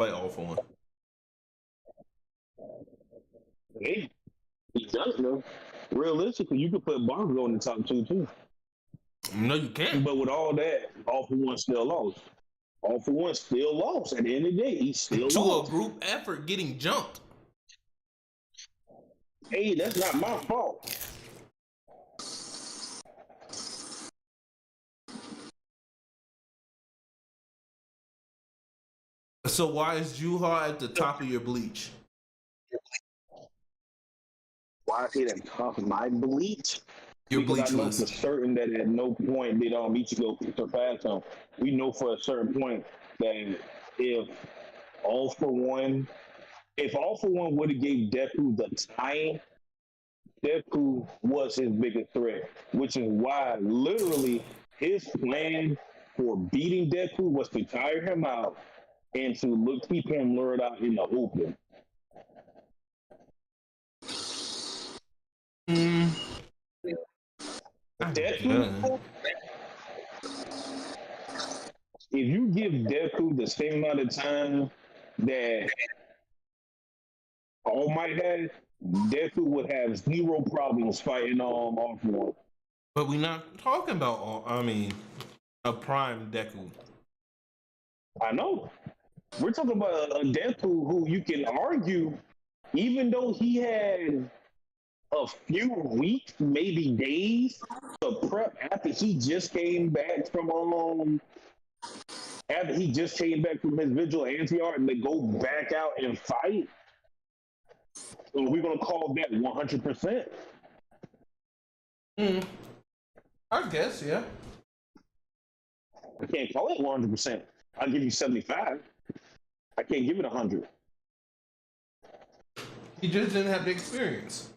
fight All For One. Hey, he does though. Realistically, you could put Bakugo in the top two too. No, you can't. But with all that, All For One still lost. All For One still lost. At the end of the day, he still To lost. a group effort getting jumped. Hey, that's not my fault. So why is Juha at the top of your bleach? Why is he at the top of my bleach? Your Because bleach I know list. for certain that at no point did Ichigo surpass him. We know for a certain point that if All For One would have gave Deku the time, Deku was his biggest threat, which is why literally his plan for beating Deku was to tire him out and to keep him lured out in the open. Deku, if you give Deku the same amount of time that All Might had, Deku would have zero problems fighting All For One. But we're not talking about, a prime Deku. I know. We're talking about a Deku who you can argue, even though he had a few weeks, maybe days to prep after he just came back from his vigilante art and to go back out and fight. So we're gonna call that 100%. I guess, yeah. I can't call it 100%. I'll give you 75. I can't give it 100. He just didn't have the experience.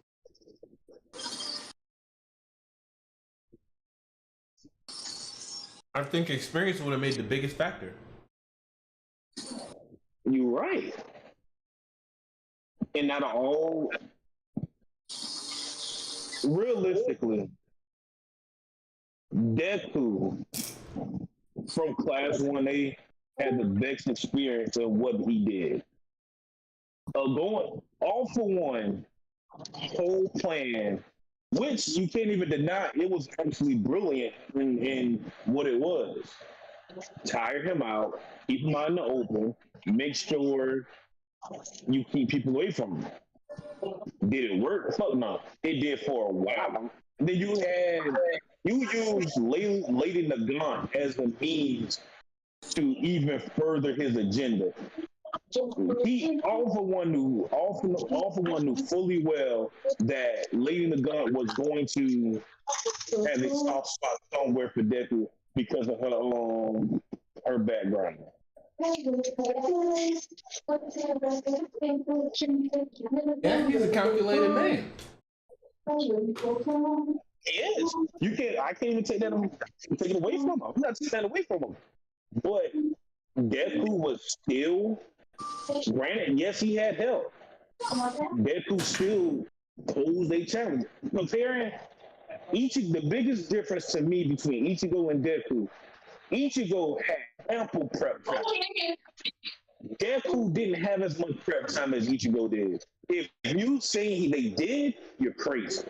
I think experience would have made the biggest factor. You're right. And not all. Realistically, Deku from Class 1A had the best experience of what he did. Going All For One whole plan, which you can't even deny, it was actually brilliant in what it was. Tire him out, keep him out in the open, make sure you keep people away from him. Did it work? Fuck no. It did for a while. Then you used Lady Nagant as a means to even further his agenda. All for one knew fully well that Lady Nagant was going to have a soft spot somewhere for Deku because of her background. Yeah, he's a calculated man. He is. I can't even take it away from him. I'm not taking that away from him. But Deku was still, granted, yes, he had help. Deku still posed a challenge. Comparing the biggest difference to me between Ichigo and Deku, Ichigo had ample prep time. Deku didn't have as much prep time as Ichigo did. If you say they did, you're crazy.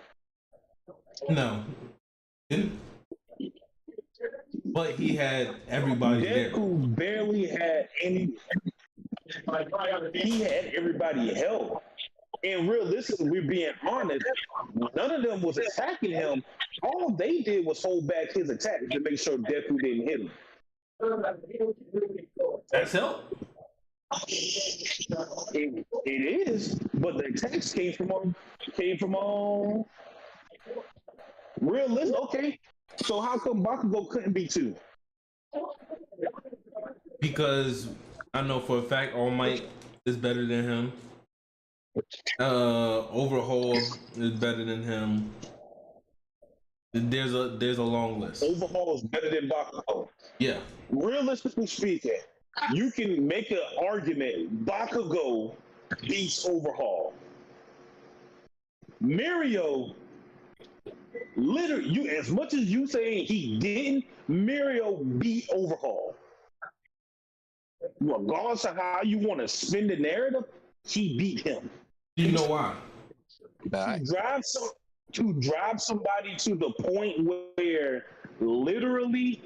No. But he had everybody there. Deku barely had any. He had everybody help. And realistically, we're being honest, none of them was attacking him. All they did was hold back his attack to make sure Deku didn't hit him. That's help. It is, but the attacks came from realistic. Okay, so how come Bakugo couldn't be 2? Because I know for a fact All Might is better than him. Overhaul is better than him. There's a long list. Overhaul is better than Bakugo. Yeah. Realistically speaking, you can make an argument Bakugo beats Overhaul. Mirio, literally, you as much as you saying he didn't, Mirio beat Overhaul. regardless of how you want to spin the narrative, he beat him. You know why? To drive somebody to the point where literally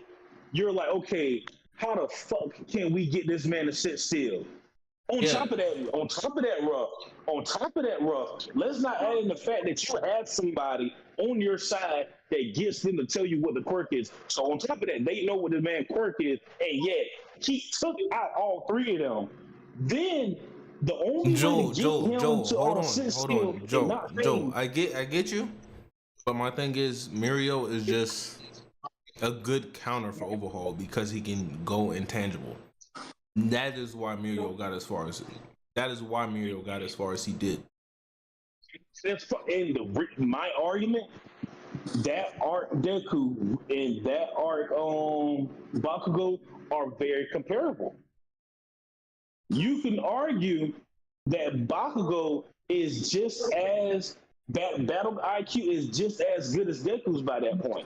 you're like, okay, how the fuck can we get this man to sit still? On top of that, rough, let's not add in the fact that you have somebody on your side that gets them to tell you what the quirk is. So on top of that, they know what the man quirk is, and yet he took out all three of them. Then the only way to get him to sit still and not Joe, I get you, but my thing is Muriel is just a good counter for Overhaul because he can go intangible. That is why Muriel got as far as he did. My argument, that Art Deku and that Art Bakugo are very comparable. You can argue that Bakugo is just as that battle IQ is just as good as Deku's by that point.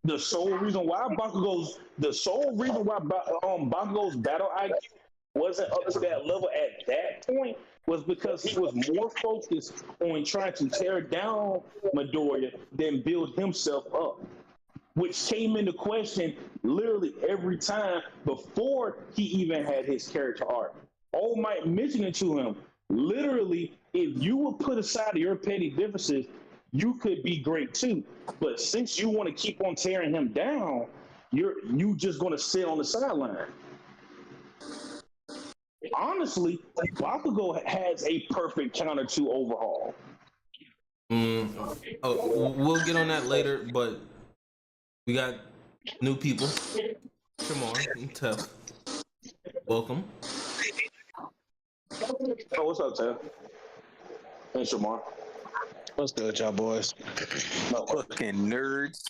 The sole reason why Bakugo's battle IQ wasn't up to that level at that point was because he was more focused on trying to tear down Midoriya than build himself up, which came into question literally every time before he even had his character arc. All Might mentioned it to him. Literally, if you would put aside your petty differences, you could be great too. But since you want to keep on tearing him down, you just going to sit on the sideline. Honestly, Bakugo has a perfect counter to Overhaul. We'll get on that later, but we got new people. Shamar and Tef. Welcome. Oh, what's up, Tef? Hey, Shamar. What's good, y'all boys? Fucking nerds.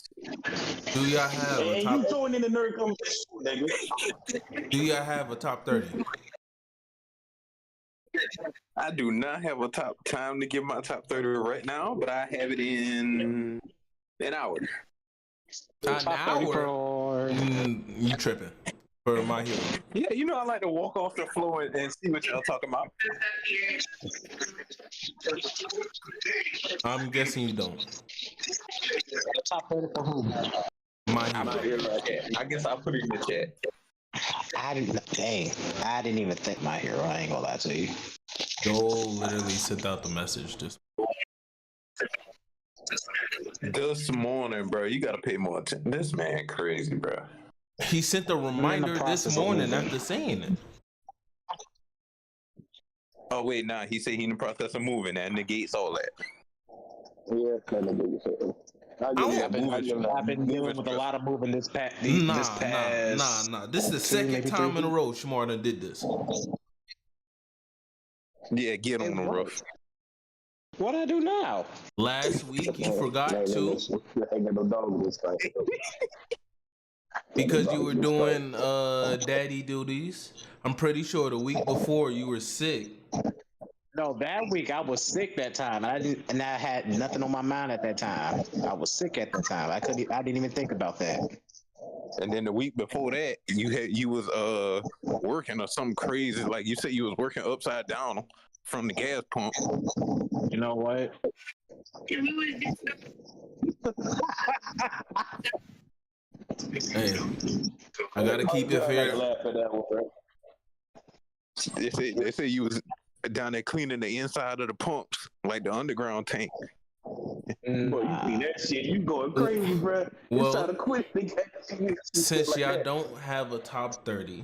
Do y'all have a top? You throwing in the nerd conversation, nigga. Do y'all have a top 30? I do not have a top time to give my top 30 right now, but I have it in an hour. An hour? You tripping. For My Hero. Yeah, you know I like to walk off the floor and see what y'all talking about. I'm guessing you don't. Top 30 for who? My Hero. I guess I'll put it in the chat. I didn't even think My Hero. I ain't gonna lie to you. Joel literally sent out the message just. This morning, bro, you gotta pay more attention. This man crazy, bro. He sent a reminder this morning after saying it. Oh wait, nah. He said he in the process of moving. That negates all that. Yeah, that negates it. I've been dealing with a lot of moving this past. Nah. This is the second time in a row Shamar done did this. Yeah, get on the roof. What I do now? Last week you forgot to. Because you were doing daddy duties. I'm pretty sure the week before you were sick. No, that week I was sick that time. I had nothing on my mind at that time. I was sick at the time. I didn't even think about that. And then the week before that, you was working or something crazy. Like you said, you was working upside down from the gas pump. You know what? Hey, I gotta keep it fair. They say you was down there cleaning the inside of the pumps, like the underground tank. Boy, you clean that shit. You going crazy, bro. You trying to quit. Since y'all don't have a top 30,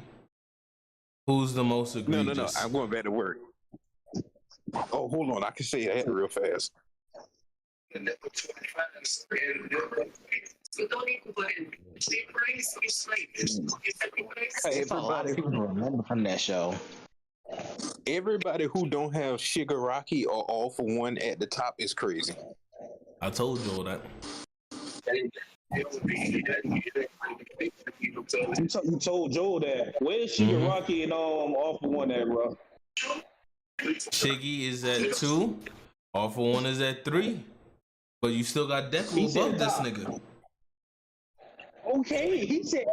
who's the most egregious? No. I'm going back to work. Oh, hold on. I can say that real fast. Hey, a lot of people remember from that show. Everybody who don't have Shigaraki or All for One at the top is crazy. I told Joel that. You told Joel that. Where's Shigaraki and All for One at, bro? Shiggy is at 2. All for One is at 3. But you still got Deku above this nigga. Okay, he said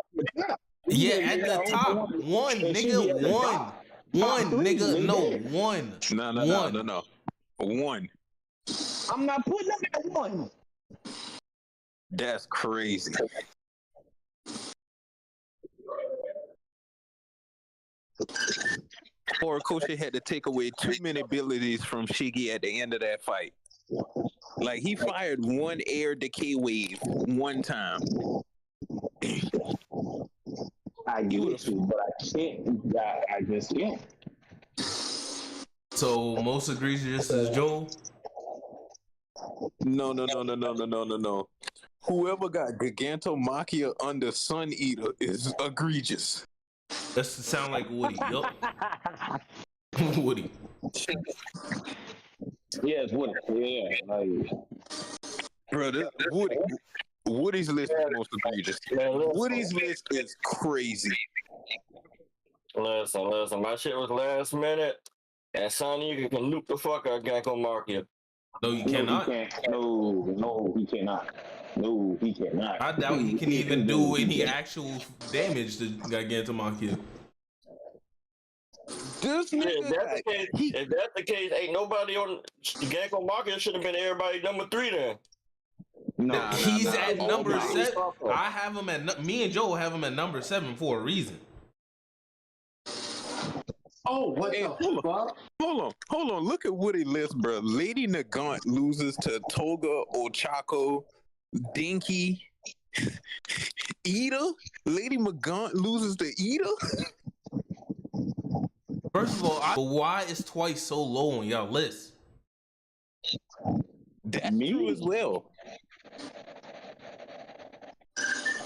Yeah, at the top. One, nigga. One, nigga. No, one. No. One. I'm not putting them at one. That's crazy. Horikoshi had to take away too many abilities from Shiggy at the end of that fight. Like, he fired one air decay wave one time. I get you, but I can't. I just can't. So most egregious is Joel. No. Whoever got Gigantomachia under Sun Eater is egregious. That sound like Woody. Yup. Woody. Yeah, it's Woody. Yeah, like, Bro, Woody's list is most egregious. Woody's list is crazy. Listen. My shit was last minute, and Sonny can loop the fuck out of Gigantomachia. No, you cannot. No, he can't. No, he cannot. No, he cannot. I doubt he can even do any actual damage to Gigantomachia. This nigga, If that's the case, ain't nobody on Gigantomachia should have been everybody number 3 then. No, He's at Oh number my 7. God. I have him at. Me and Joel have him at number 7 for a reason. Oh, what Hey, the fuck? Hold on. Look at Woody list, bro. Lady Nagant loses to Toga, Ochako, Dinky, Ida. Lady Nagant loses to Ida. First of all, but why is Twice so low on y'all list? That's Me? true as well.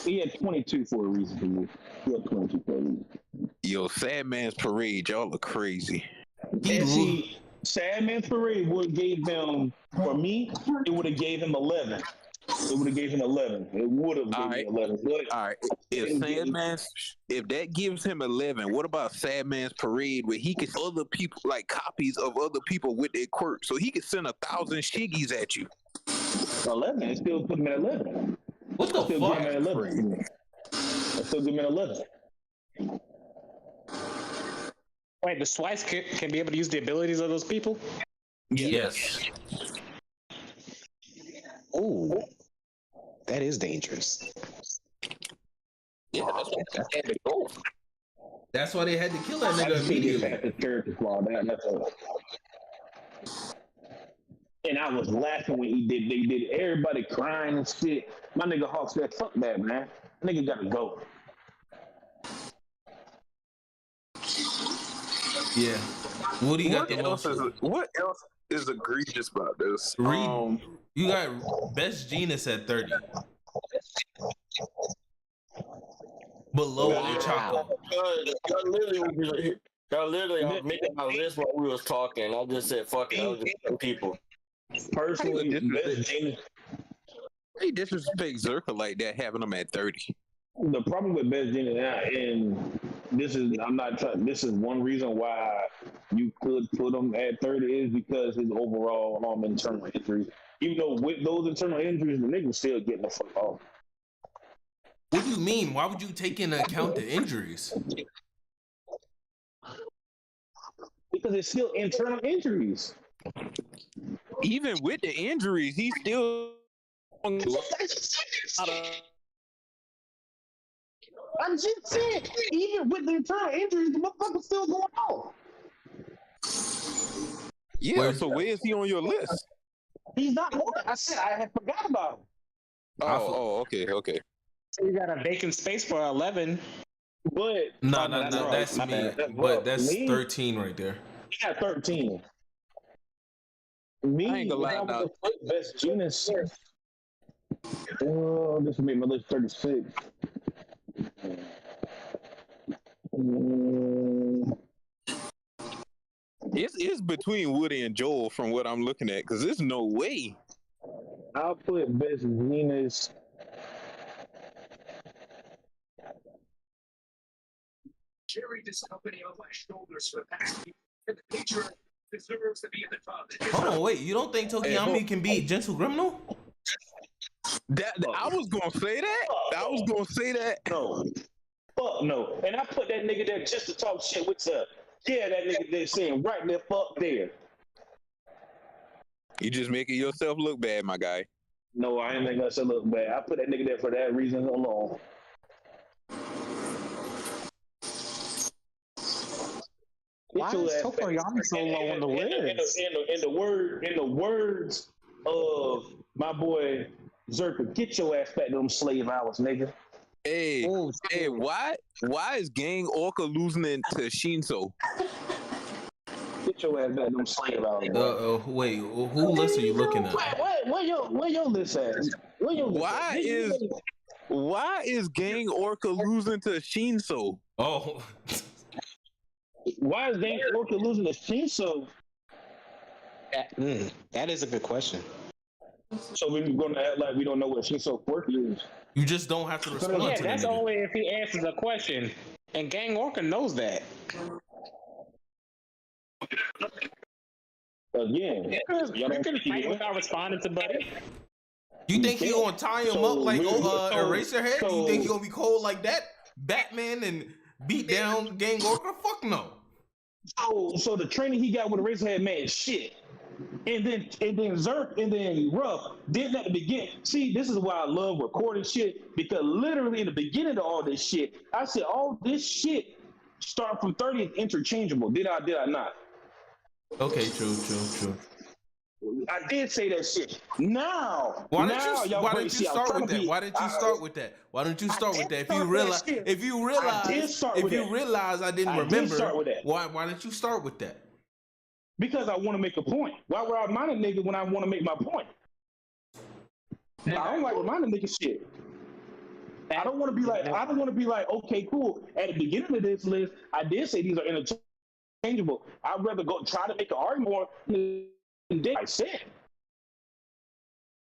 he had 22 for a reason for me. He had 22 for a reason. Yo, Sad Man's Parade, y'all are crazy. And see, Sad Man's Parade would have gave them, for me, it would have gave him 11. It would have gave him 11. It would have given him 11. But All right, if that gives him 11, what about Sad Man's Parade, where he gets other people, like copies of other people with their quirks, so he could send 1,000 shiggies at you? 11, it still put him at 11. What the Still give him at fuck? 11. I still give him at 11. Wait, the Twice can be able to use the abilities of those people? Yes. Oh, that is dangerous. Yeah, that's what that had to go. That's why they had to kill that I nigga just think it's immediately. the character flaw. That's all. And I was laughing when he did. They did everybody crying and shit. My nigga Hawk said, "Fuck that, man. Nigga gotta go." Yeah. Woody got the most. What else is egregious about this? Reed, you got Best Genius at 30. Below Ochako. Y'all literally, I was making my list while we was talking. I just said, fuck it. I was just putting people. Personally, Best Genius. Hey, disrespect Zerka like that, having him at 30. The problem with Best Genius now, and this is, I'm not trying. This is one reason why you could put him at 30 is because his overall internal injuries. Even though with those internal injuries, the nigga was still getting the fuck off. What do you mean? Why would you take into account the injuries? Because it's still internal injuries. Even with the injuries, he's still. I'm just saying, even with the internal injuries, the motherfucker's still going off. Yeah, so where is he on your list? He's not more. I said I had forgot about him. Okay. So you got a vacant space for 11. But No, that's wrong. that's My me. bad. But that's Me? 13 right there. he got 13. Me, I ain't gonna lie, when I now. was the Best Genius. Oh, this will make my list 36. It's between Woody and Joel from what I'm looking at, because there's no way. I'll put Best Genius. Carry this company on my shoulders for the past year, and the future deserves to be at the top. Hold on, wait. You don't think Tokiyami can beat Gentle Criminal? I was gonna say that. No. fuck no. And I put that nigga there just to talk shit. What's up? Yeah, that nigga there saying right there, fuck there. You just making yourself look bad, my guy. No, I ain't making myself look bad. I put that nigga there for that reason alone. Why is Tokoyami so low on the list? In the words of my boy Zerka, get your ass back to them slave hours, nigga. Hey, hey, why is Gang Orca losing to Shinso? Get your ass back to them slave hours. Wait, who list are you looking at? Where your list at? Why is Gang Orca losing to Shinso? Oh. Why is Gang Orca losing to Shinso? That is a good question. So we're gonna act like we don't know what Shinso quirk is. You just don't have to respond Yeah, to that's that. only if he answers a question. And Gang Orca knows that. Again, You can fight without responding to Buddy. You think he gonna tie him up like Eraserhead? You think he gonna be cold like that? Batman and beat down Gang Orca? Fuck no. So the training he got with Eraserhead, man, shit. And then Zerk and then Ruff didn't at the beginning. See, this is why I love recording shit, because literally in the beginning of all this shit, I said all this shit start from 30 interchangeable. Did I not? Okay, true. I did say that shit. Now, Why didn't you start with that? Why didn't you start with that? If you realize I didn't remember, why didn't you start with that? Because I want to make a point. Why would I remind a nigga when I want to make my point? I don't like reminding niggas shit. I don't want to be like, okay, cool. At the beginning of this list, I did say these are interchangeable. I'd rather go try to make an argument more than I said.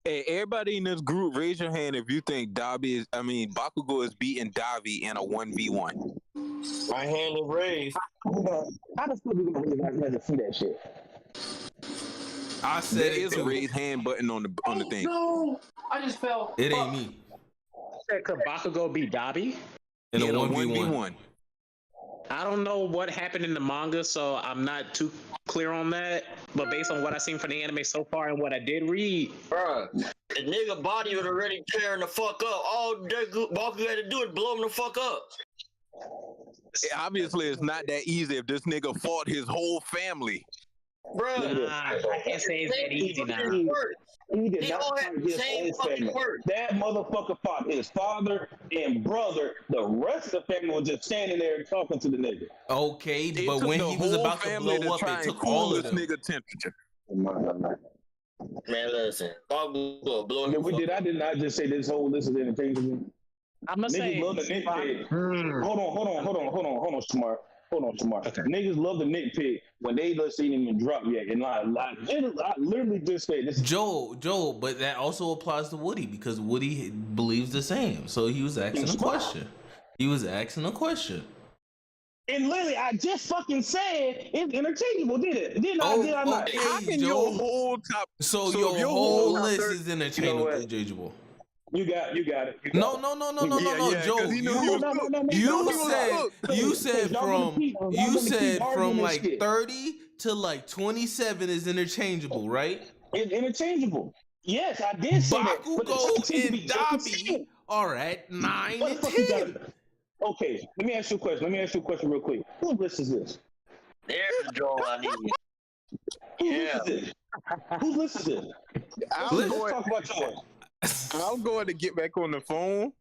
Hey, everybody in this group, raise your hand if you think Bakugo is beating Davi in a 1v1. My hand is raised. How the fuck are we gonna raise our hand to see that shit? I said There it is too. a raised hand button on the thing. No, I just fell. It ain't me. Could Bakugo beat Dabi? In a In a 1v1. I don't know what happened in the manga, so I'm not too clear on that. But based on what I've seen from the anime so far and what I did read, Bruh, the nigga body was already tearing the fuck up. All that Bakugo had to do is blow him the fuck up. Obviously, it's not that easy if this nigga fought his whole family. Bruh, I can't say it's that easy now. He did He not all fight had the his same whole fucking family. work. That motherfucker fought his father and brother. The rest of the family was just standing there and talking to the nigga. Okay, It but took when the he was whole about to family blow up, try it and took cool all of this them. nigga temperature. Man, listen. Bakugo blowing Yeah, him the fuck I did not just say this whole list is interchangeable. I'm gonna say, Niggas love the nitpick. Hold on, Smart. Okay. Niggas love the nitpick when they just ain't even dropped yet. And I literally just said this. Joel, but that also applies to Woody because Woody believes the same. So he was asking a question. And literally, I just fucking said it's interchangeable, did it? Did I not? Okay, How can Joel. your whole top? So if your your whole top list 30 is interchangeable. You got it. No, Joe. You said from like 30 to like 27 is interchangeable, right? It's interchangeable. Yes, I did say that. Bakugo and Dabi are at 9 and 10. Okay, let me ask you a question real quick. Whose list is this? There's the Joel I need. Whose list is this? Let's talk about yours. I'm going to get back on the phone.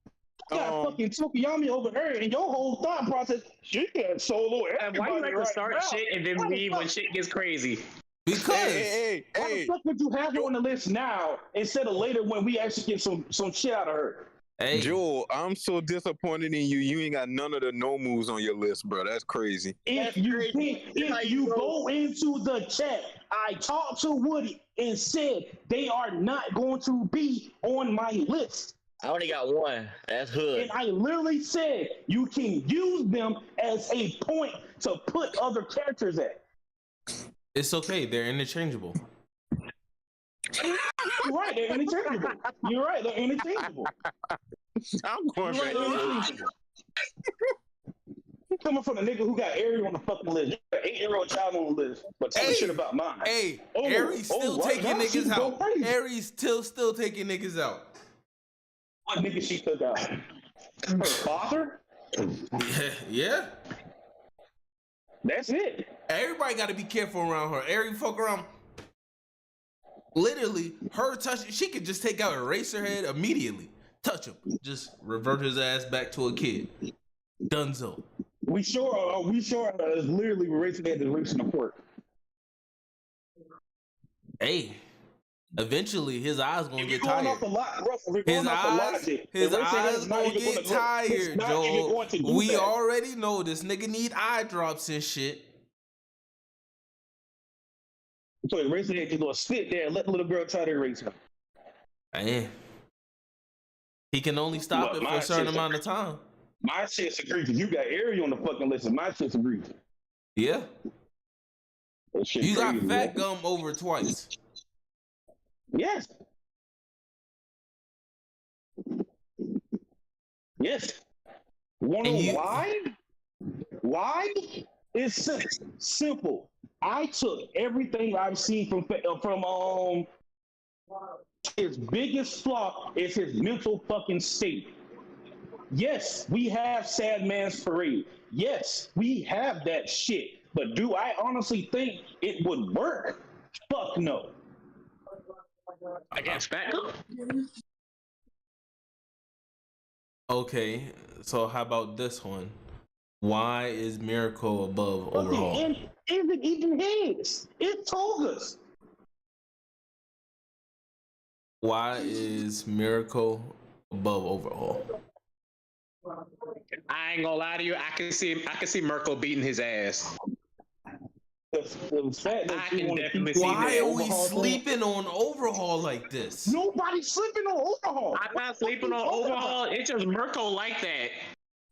You got fucking Tokoyami over there, and your whole thought process, she got solo everybody. why you like right to start now. shit and then leave when shit gets crazy? Because Why the fuck would you have her on the list now instead of later when we actually get some shit out of her? hey, Joel, I'm so disappointed in you. You ain't got none of the no moves on your list, bro. That's crazy. If you go into the chat, I talked to Woody and said they are not going to be on my list. I only got one. That's Hood. And I literally said you can use them as a point to put other characters at. it's okay. They're interchangeable. You're right, they're interchangeable. I'm going back. Coming from a nigga who got Ariel on the fucking list. You got an 8-year-old child on the list, but talking shit about mine. Hey, Aries still right taking now, she's niggas going out. crazy. Aries still taking niggas out. What nigga she took out? Her father? Yeah. That's it. Everybody got to be careful around her. Aries fuck around. Literally, her touch. She could just take out Eraserhead immediately. Touch him. Just revert his ass back to a kid. Dunzo. We sure is literally racing at the racing the court. Hey, eventually his eyes gonna get Going tired. off the lot, Russell, we're His going off the eyes logic. his The racing eyes is not gonna even get gonna go- tired, it's not even Joe. going to do We that. already know this nigga need eye drops and shit. So the racing head just gonna sit there and let the little girl try to erase him. Man. He can only stop Look, it for my a certain shit's amount of time. My shit's egregious. You got Ariel on the fucking list, and my shit's egregious. Yeah. That shit You got crazy, Fat bro. Gum over twice. Yes. Yes. Wanna And you- know why? Why? It's simple. I took everything I've seen from his biggest flaw is his mental fucking state. Yes, we have Sad Man's Parade. Yes, we have that shit. But do I honestly think it would work? Fuck no. Against Batgirl? Okay, so how about this one? Why is Miracle above Overhaul? And is it even his? It told us. Why is Miracle above Overhaul? I ain't gonna lie to you. I can see Merkel beating his ass. The fact that I you can want to definitely keep see Why that. are we Overhaul sleeping on Overhaul like this? Nobody's sleeping on Overhaul. I'm not sleeping on Overhaul. It's just Merkel like that.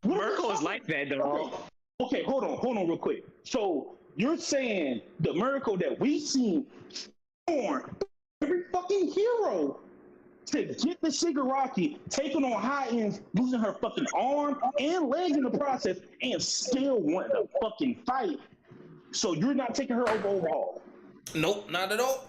Merkel is like that, dog. Okay, hold on real quick. So you're saying the miracle that we've seen born every fucking hero to get the Shigaraki, taking on high ends, losing her fucking arm and leg in the process, and still wanting to fucking fight. So you're not taking her over Overhaul. Nope, not at all.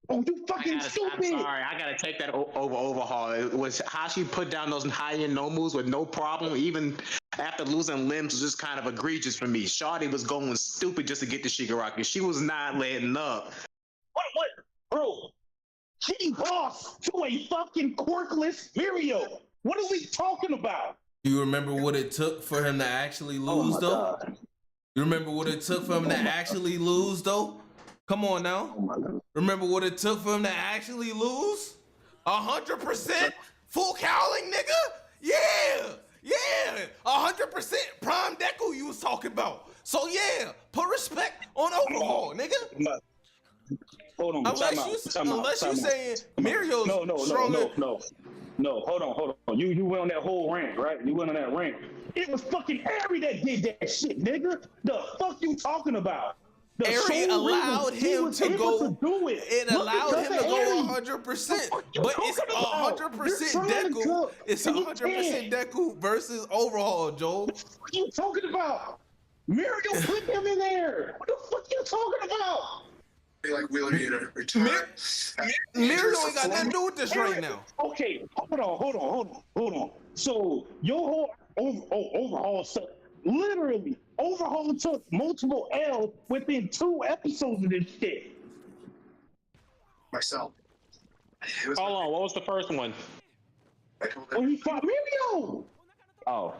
Oh, you fucking stupid. I'm sorry, I gotta take that over Overhaul. It was how she put down those high-end no moves with no problem, even after losing limbs, was just kind of egregious for me. Shawty was going stupid just to get the Shigaraki. She was not letting up. What? Bro, she lost to a fucking quirkless Mirio. What are we talking about? Do you remember what it took for him to actually lose, though? God. You remember what it took for him to actually lose, though? Come on now. Oh my God. Remember what it took for him to actually lose? 100% full cowling, nigga? Yeah, 100% prime Deku you was talking about. So yeah, put respect on Overhaul, nigga. Hold on. Unless you saying Mirio's stronger. No, hold on. You went on that whole rant, right? You went on that rant. It was fucking Ari that did that shit, nigga. The fuck you talking about? Ari allowed him to go. Do it. It allowed him to go 100%, but it's 100% Deku. It's 100% Deku versus Overhaul, Joel. What are you talking about? Mirio put him in there. What the fuck you talking about? Be like Wheeler return. Mirio ain't got nothing to do with this right now. Okay, hold on. So your whole Overhaul stuff, literally, Overhaul took multiple L's within 2 episodes of this shit. Myself. Hold on, what was the first one? When he fought Mirio, Oh.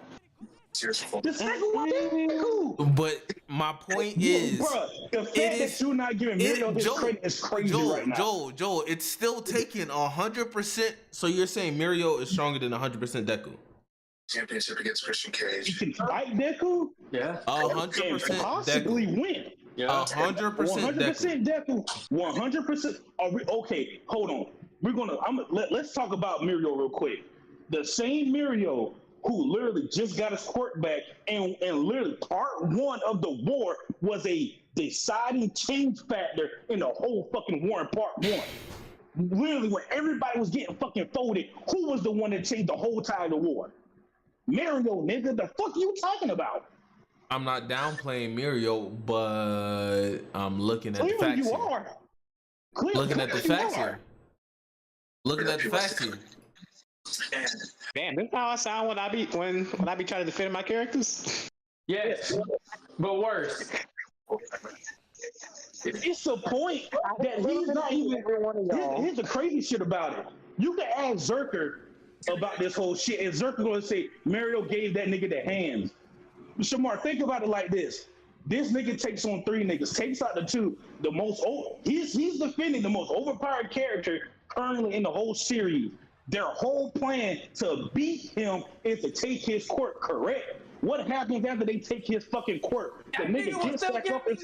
the second one didn't cool. But my point is, Bruh, the fact that you're not giving Mirio his credit is crazy right now. Joel, it's still taking 100%. So you're saying Mirio is stronger than 100% Deku? Championship against Christian He Cage. can fight Deku 100% and possibly Deku. win. 100% Deku. 100% Deku. 100%. Okay, hold on. Let's talk about Mirio real quick. The same Mirio who literally just got his quirk back, and literally part 1 of the war was a deciding change factor in the whole fucking war in part 1. Literally, when everybody was getting fucking folded, who was the one that changed the whole tide of the war? Mirio, nigga. The fuck you talking about? I'm not downplaying Mirio, but I'm looking at the Clearly facts you here. are. Looking at the facts here. Looking at the facts here. Damn, this how I sound when I be trying to defend my characters. Yes, but worse. It's a point that he's not even. Here's the crazy shit about it. You can ask Zerker about this whole shit, and Zerker gonna say Mario gave that nigga the hands. Shamar, think about it like this. This nigga takes on 3 niggas, takes out the 2. The most he's defending the most overpowered character currently in the whole series. Their whole plan to beat him is to take his quirk, correct? What happens after they take his fucking quirk? The nigga gets back up and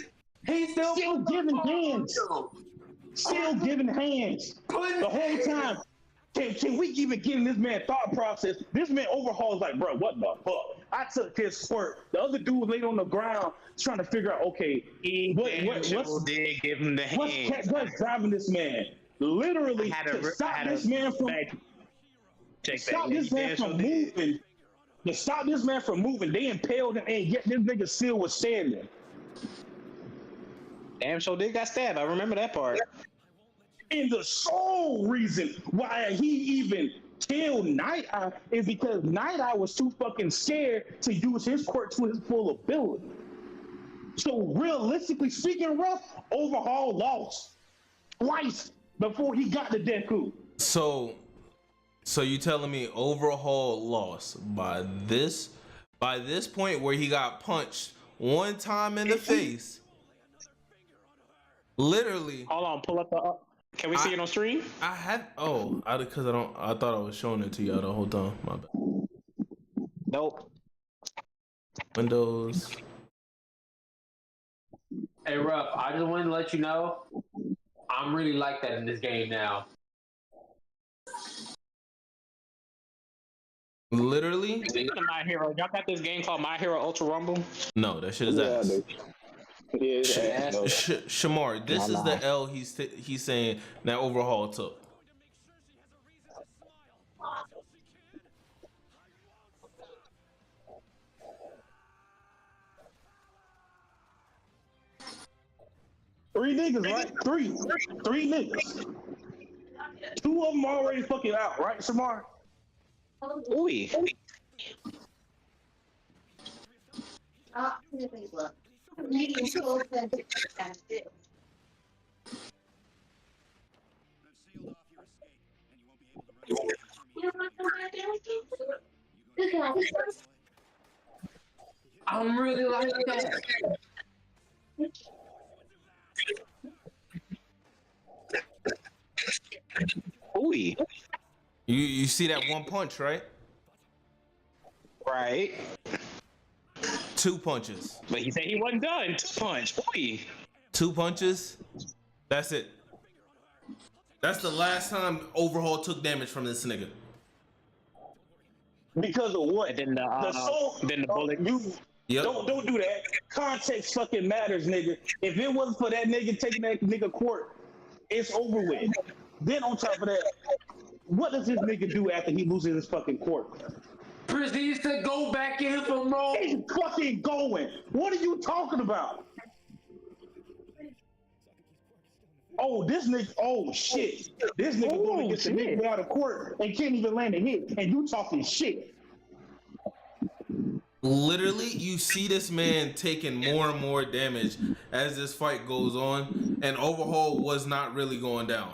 He's still giving hands. Still giving hands the whole time. Can we even get in this man's thought process? This man overhauls like, bro, what the fuck? I took his squirt. The other dude was laid on the ground trying to figure out, okay, what's did give him the hand? what's driving this man? Literally to stop this man from moving. To stop this man from moving, they impaled him, and yet this nigga still was standing. Damn, sure did got stabbed. I remember that part. And the sole reason why he even killed Night Eye is because Night Eye was too fucking scared to use his quirk to his full ability. So realistically speaking, Ruff, Overhaul lost twice before he got to Deku. So you telling me Overhaul lost by this point where he got punched one time in the face? Literally. Hold on, pull up the. Can we see it on stream? I thought I was showing it to y'all the whole time. My bad. Nope. Windows. Hey, Ruff, I just wanted to let you know, I'm really like that in this game now. Literally? My Hero. Y'all got this game called My Hero Ultra Rumble? No, that shit is ass. Yeah, Shamar, this is the L he's saying that Overhaul took. Three niggas, right? Three niggas. 2 of them already fucking out, right, Shamar? Ooh. I'm really like that. Ooh. You see that one punch, right? Right. 2 punches. But he said he wasn't done. 2 punch. Ooh. 2 punches. That's it. That's the last time Overhaul took damage from this nigga. Because of what? And then the bullet. Yep. Don't do that. Context fucking matters, nigga. If it wasn't for that nigga taking that nigga court, it's over with. Then on top of that, what does this nigga do after he loses his fucking court? Proceeds to go back in for more. He's fucking going. What are you talking about? Oh, this nigga. Oh shit. This nigga gonna get the nigga out of court and can't even land a hit. And you talking shit. Literally, you see this man taking more and more damage as this fight goes on, and Overhaul was not really going down.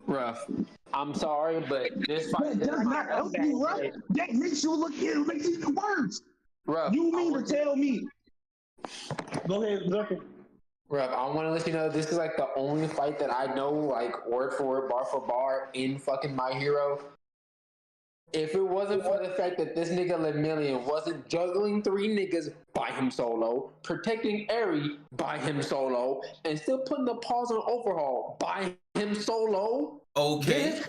Ruff, I'm sorry, but this fight That does not help you, Ruff. That makes you look ill. It makes it even worse. Ruff, You mean to tell me? Go ahead, Zucker. Ruff, I want to let you know this is like the only fight that I know, like word for word, bar for bar, in fucking My Hero. If it wasn't for the fact that this nigga Lemillion wasn't juggling 3 niggas by him solo, protecting Eri by him solo, and still putting the pause on Overhaul by him solo. Okay.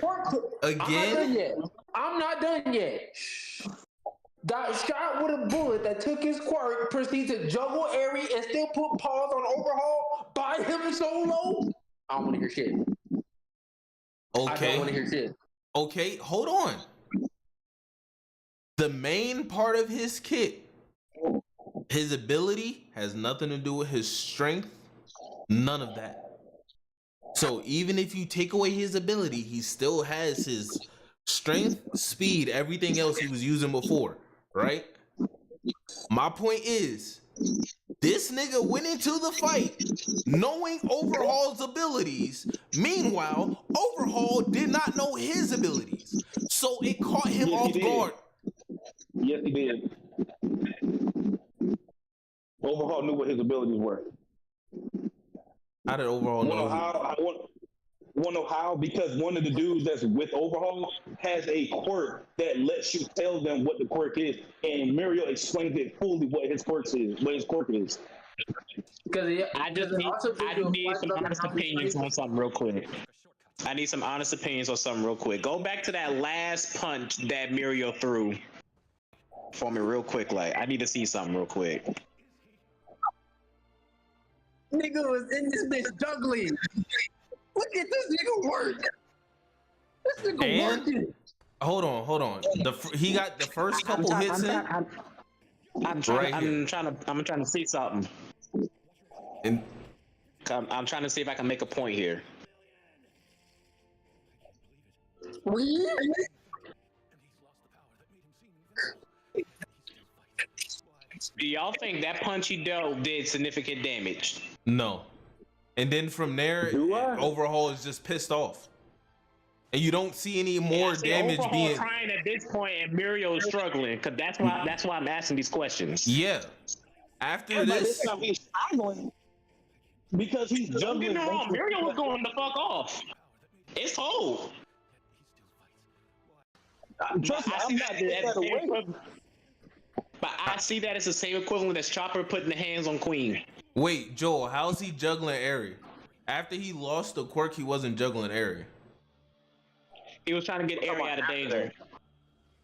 Again? I'm not done yet. Got shot with a bullet that took his quirk, proceeds to juggle Eri and still put pause on Overhaul by him solo. I don't want to hear shit. Okay. I don't want to hear shit. Okay, hold on. The main part of his kit, his ability, has nothing to do with his strength. None of that. So even if you take away his ability, he still has his strength, speed, everything else he was using before, right? My point is, this nigga went into the fight knowing Overhaul's abilities. Meanwhile, Overhaul did not know his abilities. So it caught him Yes, he off did. guard. Yes, he did. Overhaul knew what his abilities were. How did Overhaul Wanna know know? how? I want to know how? Because one of the dudes that's with Overhaul has a quirk that lets you tell them what the quirk is, and Mario explains it fully what his quirk is. What his quirk is. Because I just need some honest opinions on something real quick. I need some honest opinions on something real quick. Go back to that last punch that Mirio threw for me real quick. Like, I need to see something real quick. Nigga was in this bitch juggling. Look at this nigga work. This nigga And- working. Hold on. He got the first couple hits in. I'm trying to see something. And I'm trying to see if I can make a point here. Do y'all think that punch he dealt did significant damage? no. And then from there, Do I? Overhaul is just pissed off. And you don't see any more damage Overhaul being. trying at this point, and Mirio is struggling. Cause that's why I'm asking these questions. Yeah. After But this, this time he's struggling because he's Don't juggling. get me wrong, Mirio was going the fuck off. It's told. Trust me, I I'm see not that taking as that the same away. equivalent. But I see that as the same equivalent as Chopper putting the hands on Queen. wait, Joel, how's he juggling Airy? After he lost the quirk, he wasn't juggling Airy. He was trying to get Airy out of danger.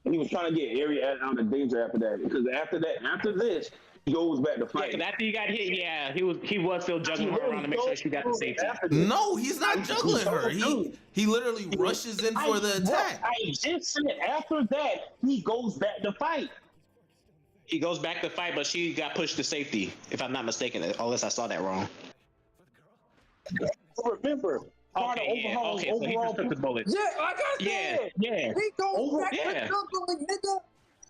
He was trying to get Airy out of danger after that. Because after this, he goes back to Yeah, fight. cause after he got hit, yeah, he was still juggling her around to make sure she got the safety. No, he's not juggling her. He literally rushes in for the attack. I just said after that, he goes back to fight. He goes back to fight, but she got pushed to safety, if I'm not mistaken, unless I saw that wrong. Remember, part Okay, of yeah, overhaul, okay, so he just took the bullet. Yeah, like I said. Yeah. He goes back yeah. to juggling, nigga.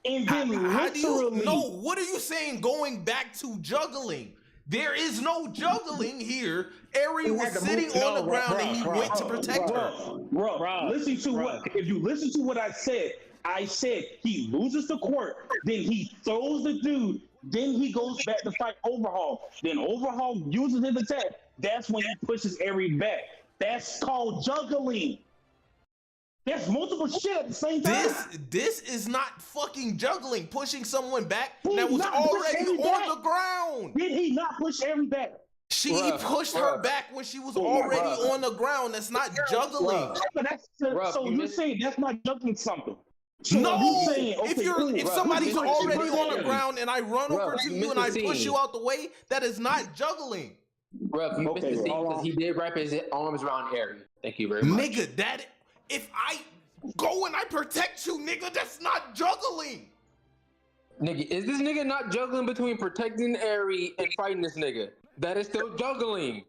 and How, then how do you literally, no? What are you saying? Going back to juggling? There is no juggling here. Airy was sitting on the ground and he went to protect her. Bro, listen to what. If you listen to what I said he loses the quirk, then he throws the dude, then he goes back to fight Overhaul. Then Overhaul uses his attack. That's when he pushes Airy back. That's called juggling. That's multiple shit at the same time. This is not fucking juggling. Pushing someone back He that was not pushed already Airy on back. the ground. Did he not push Airy back? He pushed her back when she was already on the ground. That's not juggling. So you you're missed- saying that's not juggling something? So No, you saying, if okay, cool, if bro, somebody's you missed the already on the scene. ground and I run Bro, over to you you missed and I the push scene. you out the way, that is not juggling. Bro, you Okay, missed the scene hold because on. he did wrap his arms around Airy. Thank you very much. Nigga, that if I go and I protect you, nigga, that's not juggling. Nigga, is this nigga not juggling between protecting Airy and fighting this nigga? That is still juggling.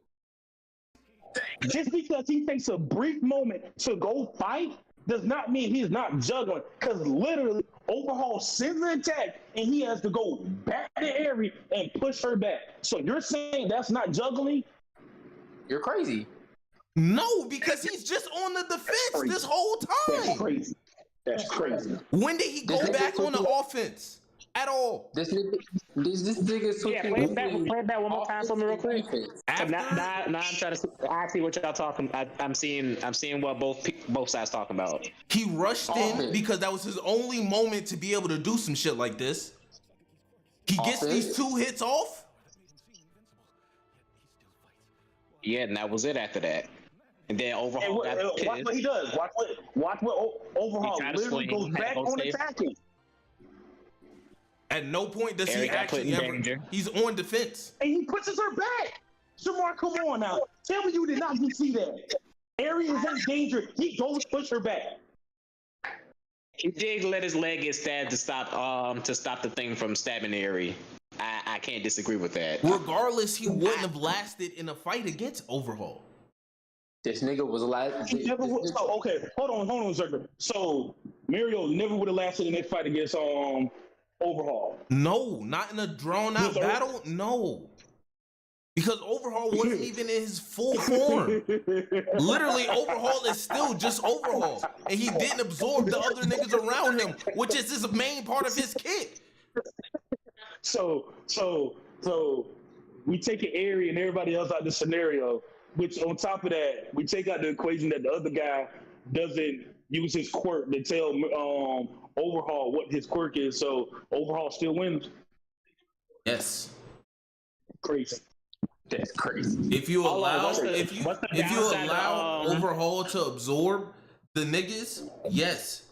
Just because he takes a brief moment to go fight does not mean he's not juggling. Because literally, Overhaul sends an attack and he has to go back to Airy and push her back. So you're saying that's not juggling? You're crazy. No, because he's just on the defense this whole That's time. crazy. That's crazy. When did he go This nigga back on the switching- offense at all? This nigga switching. Play that one more time for me real quick. After Now I'm trying to. I see what y'all talking. I'm seeing what both sides talking about. he rushed in Offense. because that was his only moment to be able to do some shit like this. He gets Offense. these 2 hits off. Yeah, and that was it after that. And then And Overhaul got watch pissed. what he does. Watch what Overhaul He tried to literally swing, goes had to back go on safe. attacking. At no point does Airy he got put actually in ever. danger. He's on defense. And he pushes her back. Shamar, come on now. Tell me you did not just see that. Airy is in danger. He goes push her back. He did let his leg get stabbed to stop the thing from stabbing Aerie. I can't disagree with that. Regardless, he wouldn't have lasted in a fight against Overhaul. This nigga was last. He never would. So, okay, hold on, Zerker. So Mario never would have lasted in that fight against Overhaul. No, not in a drawn out Yes, battle. No, because Overhaul wasn't even in his full form. Literally, Overhaul is still just Overhaul, and he didn't absorb the other niggas around him, which is his main part of his kit. So we take an Aerie and everybody else out of the scenario. Which on top of that, we take out the equation that the other guy doesn't use his quirk to tell Overhaul what his quirk is. So Overhaul still wins. Yes. Crazy. That's crazy. If you allow, if you downside allow of, Overhaul to absorb the niggas, yes.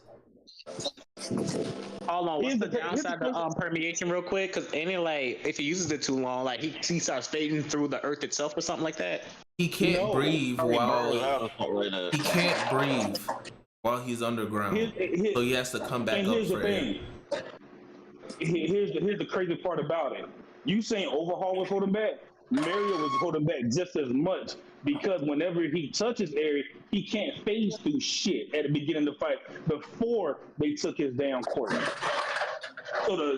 Hold on, what's the downside of permeation real quick? Because if he uses it too long, like he starts fading through the earth itself or something like that. He can't breathe while Right he can't breathe while he's underground. So he has to come back And up here's for the air. thing. Here's the crazy part about it. You saying Overhaul was holding back? Mario was holding back just as much because whenever he touches Aerie, he can't phase through shit at the beginning of the fight before they took his damn court.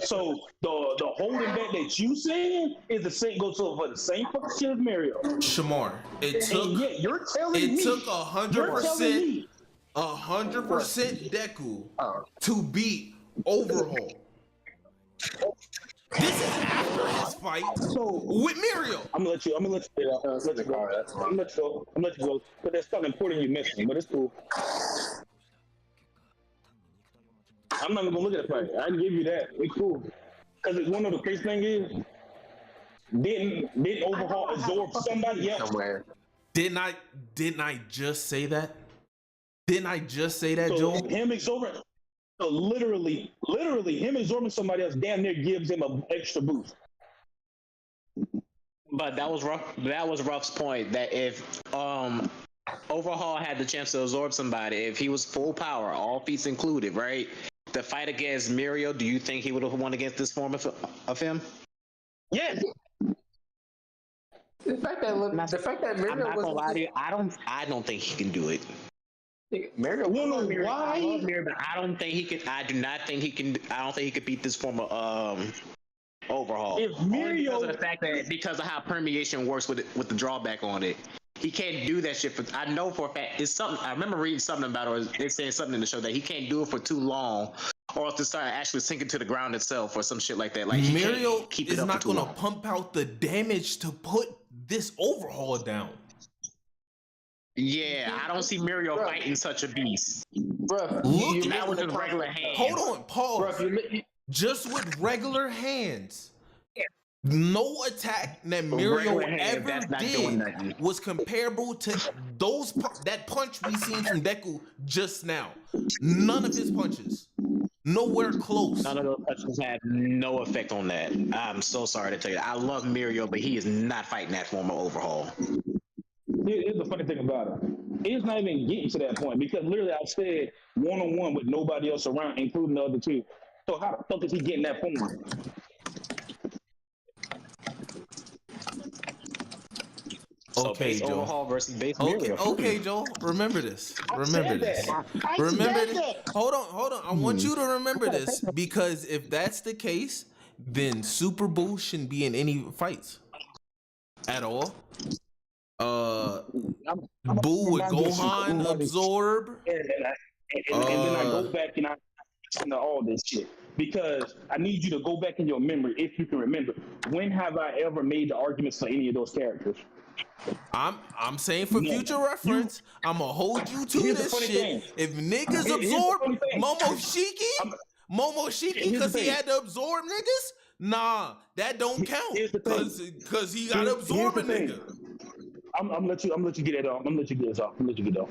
So the holding back that you saying is the same goes for the same fucking shit as Mario. Shamar, it took And yet you're telling me 100% Deku to beat Overhaul. This is after his fight with Mario. I'm gonna let you go. But there's something important you missing, but it's cool. I'm not gonna look at the fight. I can give you that. It's cool. Because one of the crazy thing is, didn't Overhaul absorb somebody else? Somewhere. Didn't I just say that? Didn't I just say that, So Joel? him absorbing, so literally, him absorbing somebody else damn near gives him an extra boost. But that was rough. That was Ruff's point. That if Overhaul had the chance to absorb somebody, if he was full power, all feats included, right? The fight against Mario, do you think he would have won against this form of him? Yes. The fact that I'm Mario not gonna lie to you. I don't think he can do it. Mario, You know I why? love Mario, but I don't think he could. I do not think he can. I don't think he could beat this form of Overhaul. If Only Mario, because of the fact that because of how permeation works with the drawback on it. He can't do that shit I know for a fact. It's something. I remember reading something about it, or they're saying something in the show that he can't do it for too long, or else to start actually sinking to the ground itself, or some shit like that. Like Mario can't keep it is up not for too gonna long. pump out the damage to put this Overhaul down. Yeah, I don't see Mario fighting such a beast. Bruh, Look That was just regular hands. Hold on, pause. Bruh, Just with regular hands. No attack that Mario regular hands, ever that's not doing did nothing. was comparable to that punch we seen from Deku just now. None of his punches. Nowhere close. None of those touches had no effect on that. I'm so sorry to tell you. I love Mario, but he is not fighting that form of Overhaul. here's the funny thing about it. It's not even getting to that point because literally I said one-on-one with nobody else around, including the other two. So how the fuck is he getting that form? So Okay, base Joe. Overhaul versus base Okay, Mario. okay, Joel. Remember this. Remember said this. that. I Remember said this. that. Hold on. I want you to remember this because if that's the case, then Super Bull shouldn't be in any fights at all. Boo with Gohan absorb. And then I go back and I listen to all this shit because I need you to go back in your memory if you can remember. When have I ever made the arguments for any of those characters? I'm saying for No. future reference, I'ma hold you to Here's the this funny shit. thing. If niggas Here's the absorb funny thing. Momoshiki Here's the because he thing. had to absorb niggas, nah, that don't count. Here's the thing. Cause he gotta absorb a Here's the thing. nigga. I'm gonna let you get it off. I'm gonna let you get this off. I'm gonna let you get it off.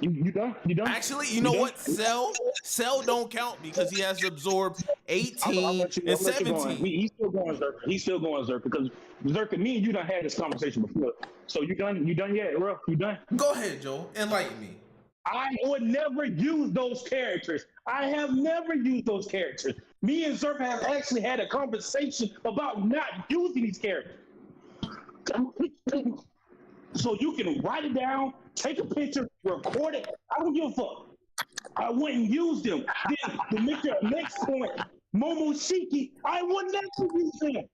You done? You done? Actually, you know done? what? Cell don't count because he has to absorb I'm 18 let you and going. 17. He's still going, Zerk. He's still going, Zerk, because Zerk and me and you done had this conversation before. So you done? You done yet, bro? You done? Go ahead, Joel. Enlighten me. I would never use those characters. I have never used those characters. Me and Zerp have actually had a conversation about not using these characters. So you can write it down, take a picture, record it. I don't give a fuck. I wouldn't use them. Then to make your next point, Momoshiki, I would never use them.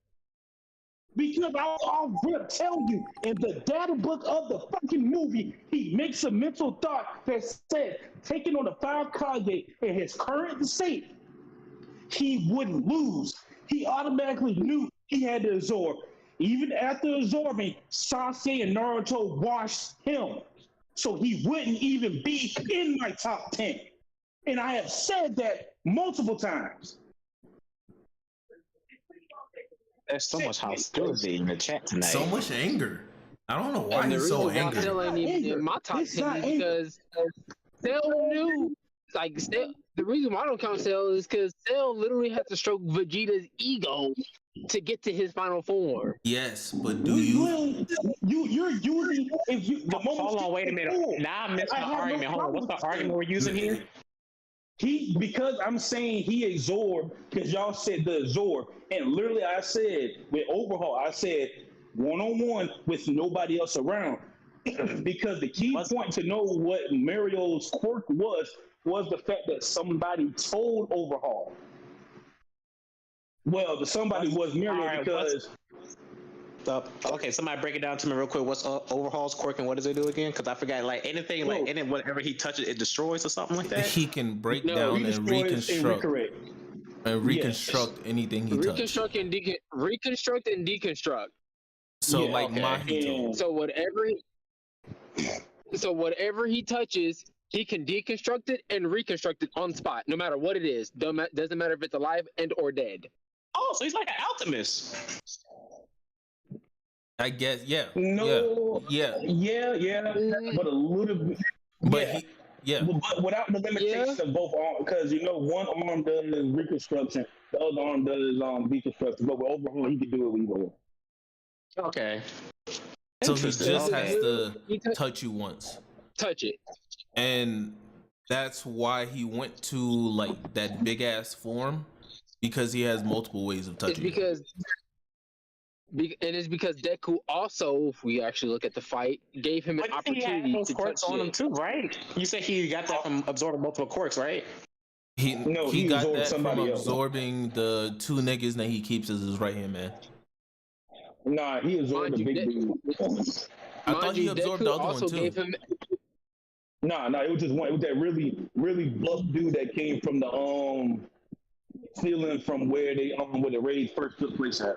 Because I'll tell you, in the data book of the fucking movie, he makes a mental thought that said, taking on the 5 Kage in his current state, he wouldn't lose. He automatically knew he had to absorb. Even after absorbing, Sasuke and Naruto washed him. So he wouldn't even be in my top 10. And I have said that multiple times. There's so much hostility in the chat tonight. So much anger. I don't know why And the he's so reason why angry. Cell ain't even in my top 10 is because Cell knew, like, Cell, the reason why I don't count Cell is because Cell literally had to stroke Vegeta's ego to get to his final form. Yes, but do you? You're using if you the Hold on, wait a minute. Now I missed my argument. Hold on, what's the argument we're using here? Because I'm saying he absorbed, because y'all said the absorb, and literally I said with overhaul, I said 1-on-1 with nobody else around. Because the key point to know what Mario's quirk was the fact that somebody told overhaul. Well, the somebody was Mario because. Okay, somebody break it down to me real quick. What's Overhaul's quirk and what does it do again? Because I forgot, like anything, like any whatever he touches, it destroys or something like that. He can break down and reconstruct anything he touches. Reconstruct and deconstruct. So like Mahito. So whatever he touches, he can deconstruct it and reconstruct it on spot, no matter what it is. Doesn't matter if it's alive and or dead. Oh, so he's like an alchemist. I guess, yeah. No. Yeah. But a little bit. But But without the limitation of both arms, because one arm does reconstruction, the other arm does deconstruction. But with overhaul, he can do it either way. Okay. So he just has to touch you once. Touch it. And that's why he went to like that big ass form, because he has multiple ways of touching. It's because Deku also, if we actually look at the fight, gave him an opportunity to touch on him too, right? You said he got that from absorbing multiple quirks, right? He got that from absorbing the 2 niggas that he keeps as his right hand man. Nah, he absorbed the big dude. I thought he absorbed the other one too. Nah, it was just one. It was that really, really buff dude that came from the ceiling from where where the raid first took place at.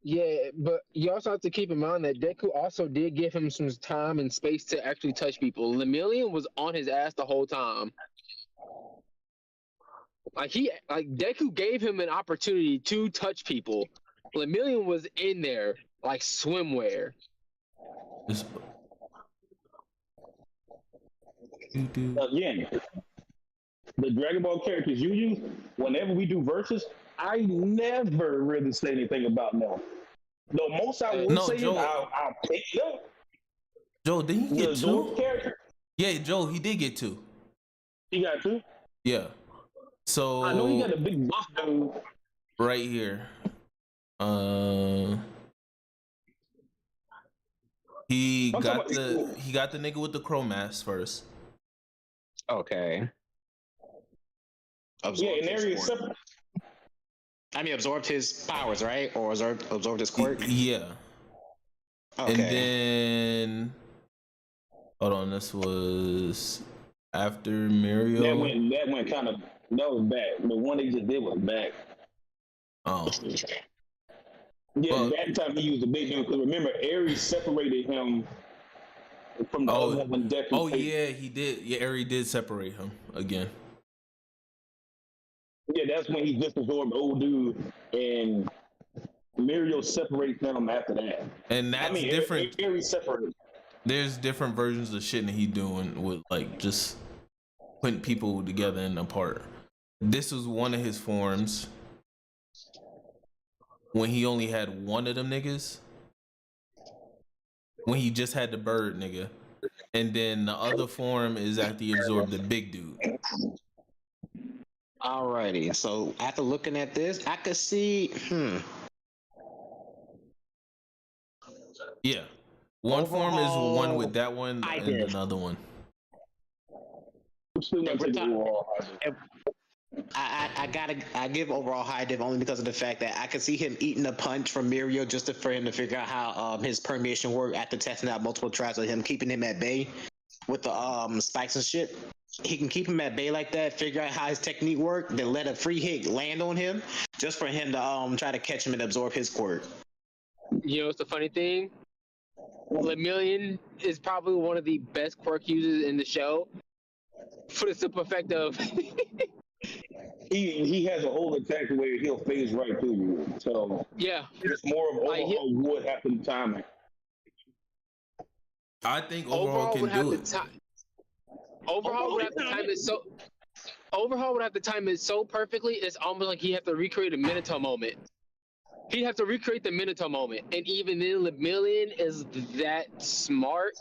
Yeah, but you also have to keep in mind that Deku also did give him some time and space to actually touch people. Lemillion was on his ass the whole time. Like Deku gave him an opportunity to touch people. Lemillion was in there like swimwear. Again, the Dragon Ball characters you use, whenever we do verses, I never really say anything about them. The most I will say Joe, is I'll pick them. Joe, did he get 2? Character. Yeah, Joe, he did get 2. He got 2? Yeah. So I know he got a big buff dude. Right here. He got the nigga with the crow mask first. Okay. Absorbed absorbed his powers, right? Or absorbed his quirk? Yeah. Okay. And then hold on, this was after Mario. That was bad. The one they just did was bad. Oh. Yeah, that time he used the big dude. Because remember, Ares separated him from the other one when Deku. Oh yeah, he did. Yeah, Ares did separate him again. Yeah, that's when he just absorbed the old dude, and Mario separates him after that. And that's different. Ares separated. There's different versions of shit that he doing with like just putting people together and apart. This was one of his forms when he only had one of them niggas. When he just had the bird nigga. and then the other form is after you absorb the big dude. Alrighty, so after looking at this, I could see. Yeah, one form is one with Overhaul, that one, I and did. another one. I'm still gonna If we're take the talking- overall. I give overall high div only because of the fact that I could see him eating a punch from Mirio just for him to figure out how his permeation worked after testing out multiple tries of him keeping him at bay with the spikes and shit. He can keep him at bay like that, figure out how his technique worked, then let a free hit land on him just for him to try to catch him and absorb his quirk. You know, it's the funny thing. Lemillion is probably one of the best quirk users in the show for the simple effect of He has a whole attack where he'll phase right through you. So yeah. it's more of Like, overhaul would have to time it. I think overhaul can do it. Overhaul would have to time it so. Overhaul would have to time it so perfectly. It's almost like he have to recreate a Minato moment. He'd have to recreate the Minato moment, and even then, Lemillion is that smart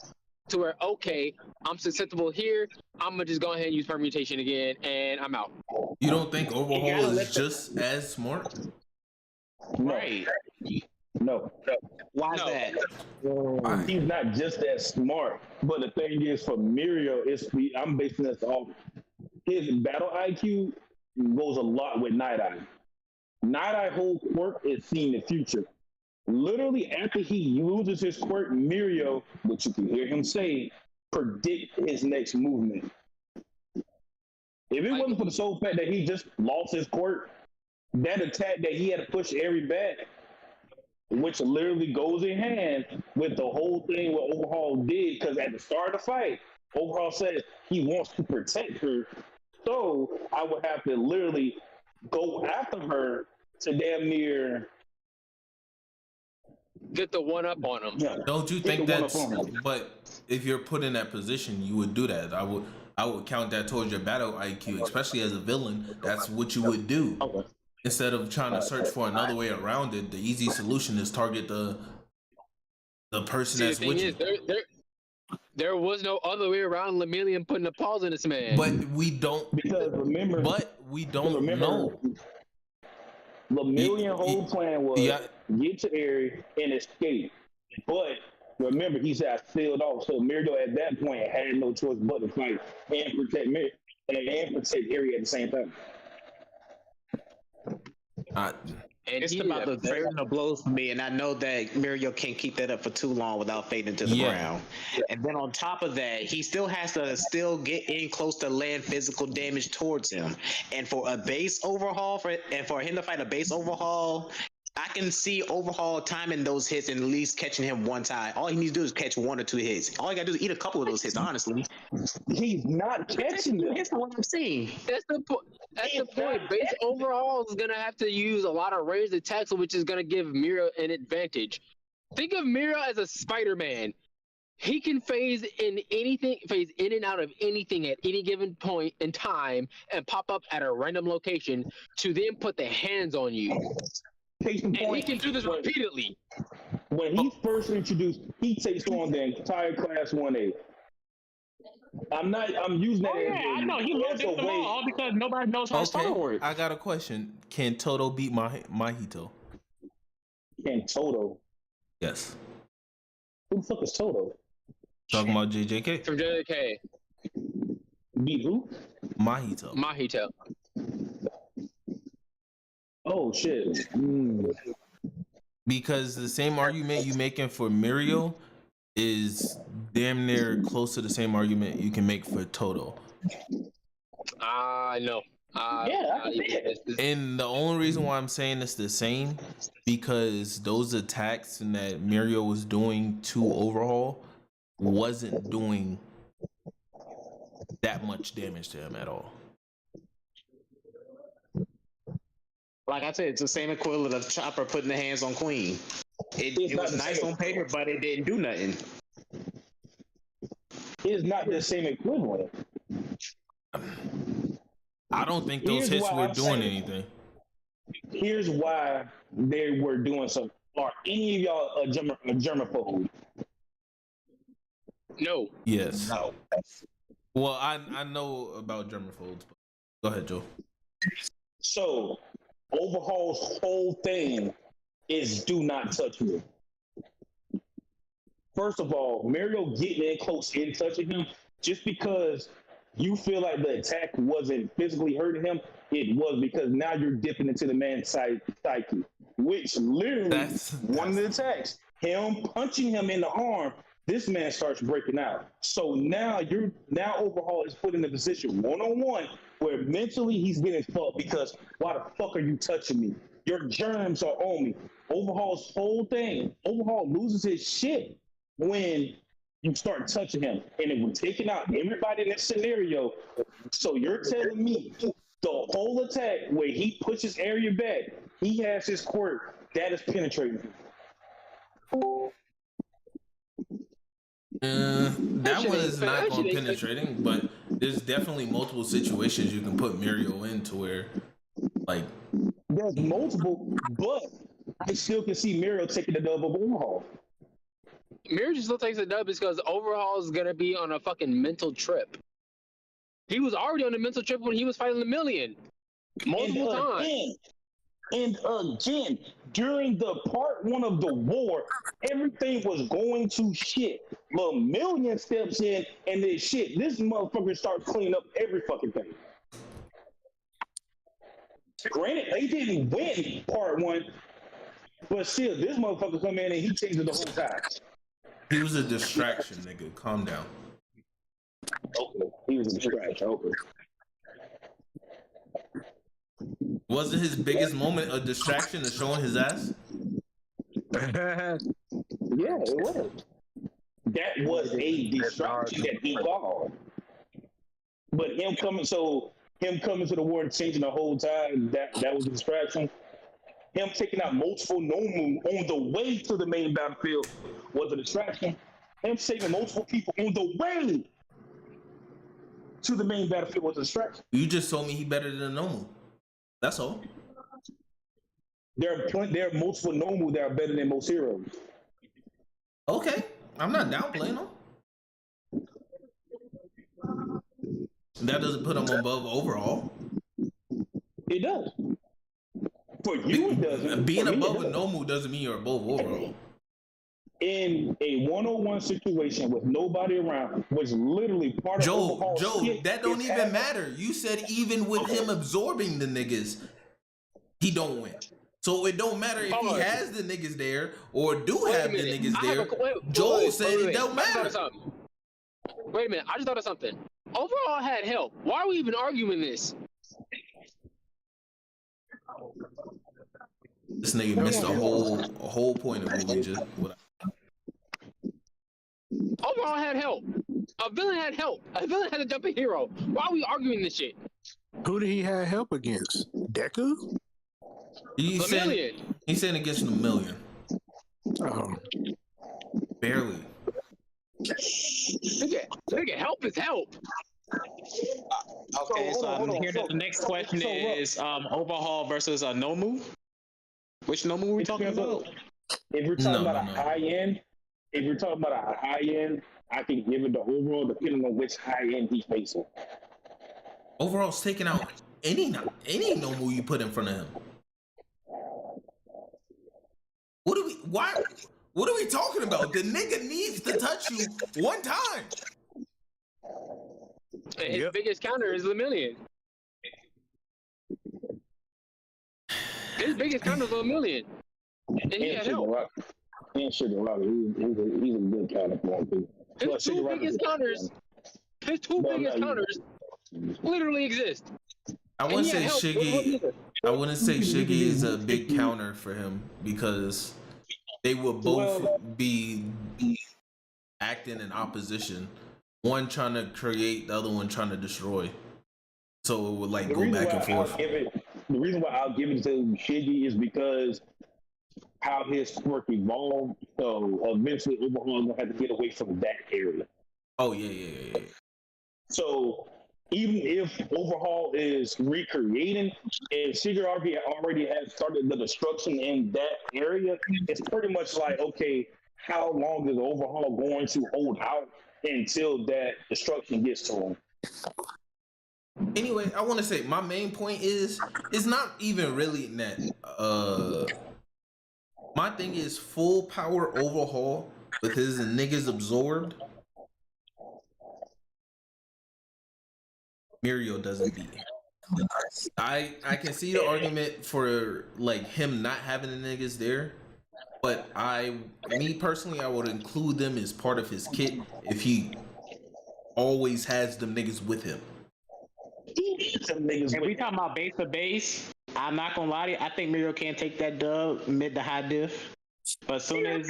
to where okay, I'm susceptible here. I'm gonna just go ahead and use permutation again, and I'm out. You don't think overhaul gotta is let the- just as smart? Right. No. Why is No. that? He's not just that smart. But the thing is, for Mirio, I'm basing this off his battle IQ goes a lot with Night Eye. Night Eye whole quirk is seeing the future. Literally, after he loses his quirk, Mirio, which you can hear him say, predict his next movement. If it wasn't for the sole fact that he just lost his quirk, that attack that he had to push every back, which literally goes in hand with the whole thing what Overhaul did, because at the start of the fight, Overhaul says he wants to protect her. So I would have to literally go after her to damn near Get the one up on him. Don't you Get think the one that's? up on him. But if you're put in that position, you would do that. I would count that towards your battle IQ, especially as a villain. That's what you would do. Okay. Instead of trying to search for another way around it, the easy solution is target the person See, the that's thing with is, you. there was no other way around Lemillion putting a pause in this man. But we don't. Because remember, know. Lemillion whole plan was Yeah. get to Eri and escape. But remember, he said I sealed off. So Mirio at that point had no choice but to fight and protect and protect Eri at the same time. And It's he about did the that. burden of blows for me, and I know that Mirio can't keep that up for too long without fading to the ground. And then on top of that, he still has to get in close to land physical damage towards him. And for a base overhaul, for him to fight a base overhaul, I can see Overhaul timing those hits and at least catching him one time. All he needs to do is catch one or two hits. All he got to do is eat a couple of those hits, honestly. He's not catching them. That's what I'm seeing. That's the point. Base overall is gonna have to use a lot of ranged attacks, which is gonna give Mirio an advantage. Think of Mirio as a Spider-Man. He can phase in and out of anything at any given point in time and pop up at a random location to then put the hands on you. Case in And he point, can do this repeatedly. when he first introduced, he takes on the entire Class 1A. I'm using that I know. He as loaded a them way. all because nobody knows how to start Okay, work. I got a question. Can Toto beat Mahito? And Toto. Yes. Who the fuck is Toto? Talking about JJK. From JK, Beat who? Mahito. Mahito. Oh shit. Because the same argument you making for Mirio is damn near close to the same argument you can make for Toto. No. Yeah, I can see it. And the only reason why I'm saying it's the same, because those attacks that Mirio was doing to Overhaul wasn't doing that much damage to him at all. Like I said, it's the same equivalent of Chopper putting the hands on Queen. It was nice on paper, but it didn't do nothing. It's not the same equivalent. I don't think those Here's hits why were I'm doing saying- anything. Here's why they were doing something. Are any of y'all a germaphobe? No. Yes. No. Well, I know about germaphobes. But go ahead, Joe. So, Overhaul's whole thing is do not touch me. First of all, Mario getting in close and touching him, just because you feel like the attack wasn't physically hurting him, it was because now you're dipping into the man's psyche, which literally one of the attacks, him punching him in the arm, this man starts breaking out. So now Overhaul is put in a position one-on-one where mentally he's getting fucked because why the fuck are you touching me? Your germs are on me. Overhaul's whole thing, Overhaul loses his shit when you start touching him. And it was taking out everybody in this scenario. So you're telling me the whole attack where he pushes area back, he has his quirk, that is penetrating him. That one is not going penetrating, but there's definitely multiple situations you can put Mario into where, like, there's multiple, but I still can see Mario taking the dub of Overhaul. Mario just still takes a dub because Overhaul is gonna be on a fucking mental trip. He was already on a mental trip when he was fighting Lemillion multiple times. And again, during the part one of the war, everything was going to shit. Lemillion steps in and then shit. This motherfucker starts cleaning up every fucking thing. Granted, they didn't win part one, but still, this motherfucker come in and he changed it the whole time. He was a distraction, nigga. Calm down. Okay, he was a distraction. Okay. Wasn't his biggest moment a distraction of showing his ass? Yeah, it was. That was a distraction that he called. But him coming to the war and changing the whole time, that was a distraction. Him taking out multiple Nomu on the way to the main battlefield was a distraction. Him saving multiple people on the way to the main battlefield was a distraction. You just told me he better than Nomu. That's all. There are multiple Nomu that are better than most heroes. Okay, I'm not downplaying him. That doesn't put him above Overhaul. It does. For you, it doesn't. Being For above with Nomu doesn't mean you're above Overhaul. In a one-on-one situation with nobody around, was literally part of Overhaul's Joe, skit, that don't even matter. You said even with him absorbing the niggas, he don't win. So it don't matter if he has the niggas there or do have the niggas there. Joel said it don't matter. Wait a minute, I just thought of something. Overhaul had help. Why are we even arguing this? This nigga missed a whole point of what we just. Overhaul had help. A villain had help. A villain had to jump a hero. Why are we arguing this shit? Who did he have help against? Deku? He said against Lemillion. Oh. Barely. Nigga, help is help. Okay, so I'm here. The next question is Overhaul versus Nomu. Which Nomu are we talking about? If you're talking about a high end, I can give it the Overhaul depending on which high end he's facing. Overhaul's taking out any Nomu you put in front of him. What are we talking about? The nigga needs to touch you one time. His biggest counter is Lemillion. His biggest counter is Lemillion. And he had help. And Sugar Rocket, he's a good counter for him too. His two biggest counters literally exist. I wouldn't say Shiggy is a big counter for him because they would both be acting in opposition. One trying to create, the other one trying to destroy. So it would go back and forth. The reason why I'll give it to Shiggy is because how his quirk evolved. So eventually Overhaul gonna have to get away from that area. Oh yeah. So even if Overhaul is recreating, and Shigaraki already has started the destruction in that area, it's pretty much like, okay, how long is Overhaul going to hold out until that destruction gets to him. Anyway, I want to say my main point is it's not even really that. My thing is full power overhaul with his niggas absorbed. Mirio doesn't beat him. I can see the argument for like him not having the niggas there, but me personally, I would include them as part of his kit if he always has them niggas with him. If we talking about base for base, I'm not gonna lie to you. I think Mirio can take that dub mid to high diff, but soon as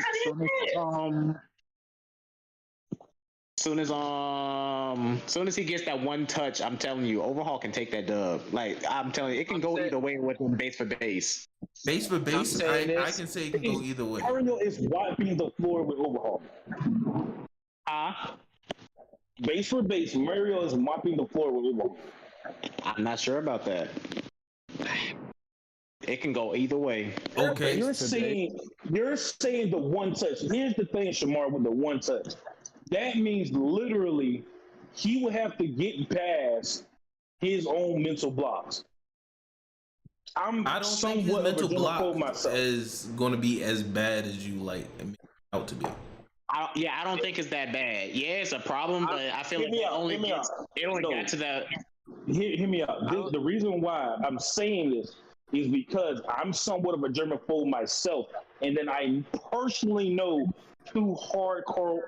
he gets that one touch, I'm telling you, Overhaul can take that dub. Like I'm telling you, it can go either way with him base for base. Base for base, I can say it can go either way. Mario is wiping the floor with Overhaul. Base for base, Mario is mopping the floor with Overhaul. I'm not sure about that. It can go either way. Okay. You're saying the one touch. Here's the thing, Shamar, with the one touch. That means literally he would have to get past his own mental blocks. I don't think his mental block is going to be as bad as you like out to be. I don't think it's that bad. Yeah, it's a problem, but I feel like it only got to that. Hear me out. The reason why I'm saying this is because I'm somewhat of a germaphobe myself, and then I personally know two hardcore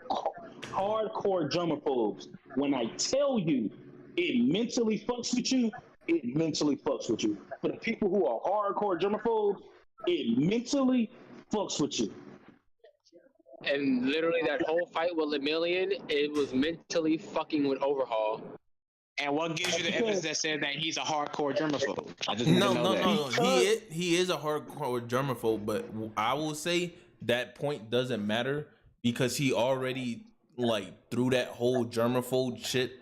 germaphobes. When I tell you it mentally fucks with you, it mentally fucks with you. For the people who are hardcore germaphobes, it mentally fucks with you. And literally that whole fight with Lemillion, it was mentally fucking with Overhaul. And what gives you the evidence that says that he's a hardcore germaphobe? No. He is a hardcore germaphobe, but I will say that point doesn't matter because he already like threw that whole germaphobe shit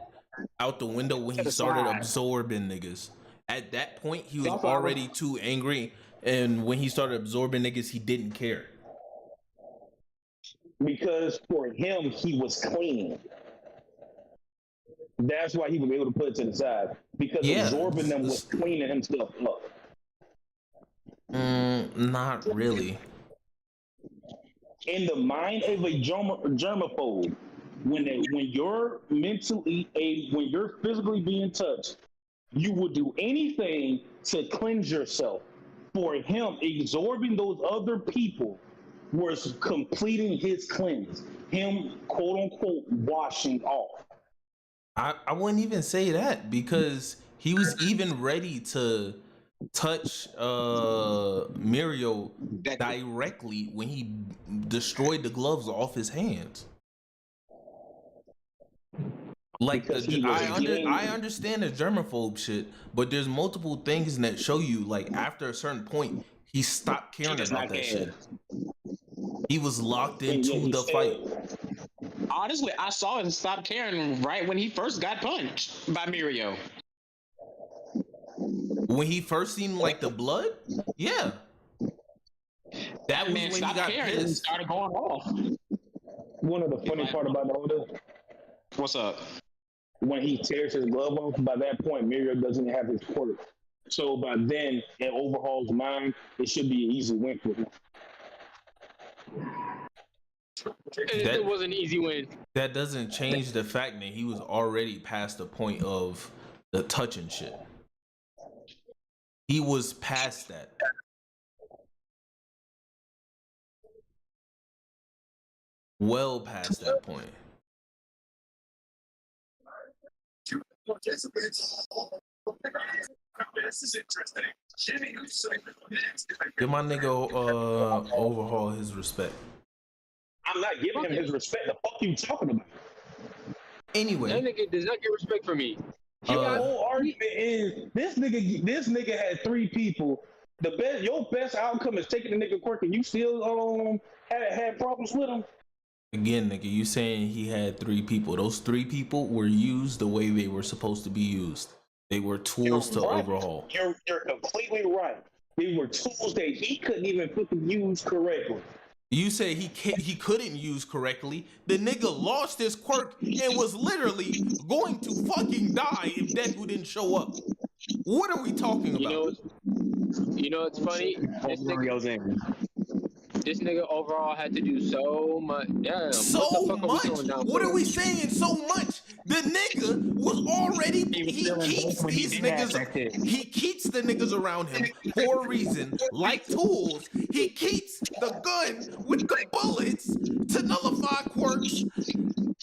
out the window when he started absorbing niggas. At that point, he was already too angry, and when he started absorbing niggas, he didn't care. Because for him, he was clean. That's why he was able to put it to the side. Because absorbing them was cleaning himself up. Not really. In the mind of a germaphobe, when you're when you're physically being touched, you will do anything to cleanse yourself. For him, absorbing those other people was completing his cleanse. Him, quote unquote, washing off. I wouldn't even say that because he was even ready to touch Mirio directly when he destroyed the gloves off his hands. Like I understand the germaphobe shit, but there's multiple things that show you like after a certain point he stopped caring about that shit. He was locked into the fight. Honestly, I saw him stop caring right when he first got punched by Mirio. When he first seen like the blood, yeah. That was when he got pissed. And started going off. One of the funny part about the whole thing. What's up? When he tears his glove off, by that point, Mirio doesn't have his quirk. So by then, in Overhaul's mind, it should be an easy win for him. It was an easy win. That doesn't change the fact that he was already past the point of the touching shit. He was past that. Well past that point. This is interesting. Give my nigga Overhaul his respect. I'm not giving him his respect. The fuck you talking about? Anyway, that nigga does not get respect from me. Your whole argument is this nigga had 3 people. Your best outcome is taking the nigga quirk, and you still had problems with him. Again, nigga, you saying he had 3 people. Those 3 people were used the way they were supposed to be used. They were tools to Overhaul. You're completely right. They were tools that he couldn't even fucking use correctly. You say he couldn't use correctly. The nigga lost his quirk and was literally going to fucking die if Deku didn't show up. What are we talking about? You know what's funny? This nigga overall had to do so much. Damn, So what the fuck much. are we throwing down? What are we saying? So much. The nigga was already. He keeps these niggas. He keeps the niggas around him for a reason, like tools. He keeps the gun with the bullets to nullify quirks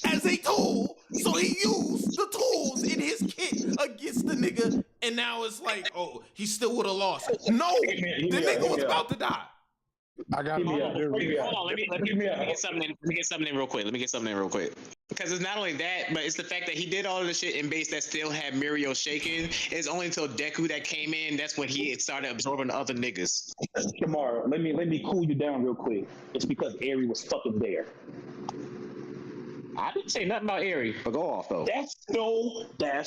as a tool. So he used the tools in his kit against the nigga, and now it's like, oh, he still would have lost. No, the nigga was about to die. I got Hold on, let me get something in real quick. Because it's not only that, but it's the fact that he did all of the shit in base that still had Mirio shaking. It's only until Deku that came in, that's when he started absorbing other niggas. Shamar, let me cool you down real quick. It's because Eri was fucking there. I didn't say nothing about Eri, but go off though. That's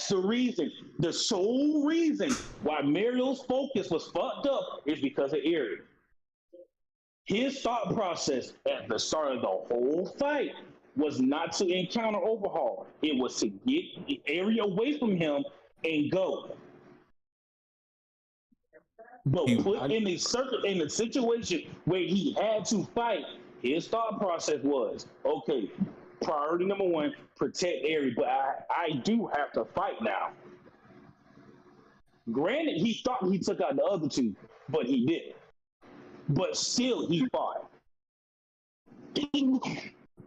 the reason. The sole reason why Mirio's focus was fucked up is because of Eri. His thought process at the start of the whole fight was not to encounter Overhaul. It was to get the area away from him and go. But put in a situation where he had to fight, his thought process was, okay, priority number one, protect Eri, but I do have to fight now. Granted, he thought he took out the other two, but he didn't. But still, he fought.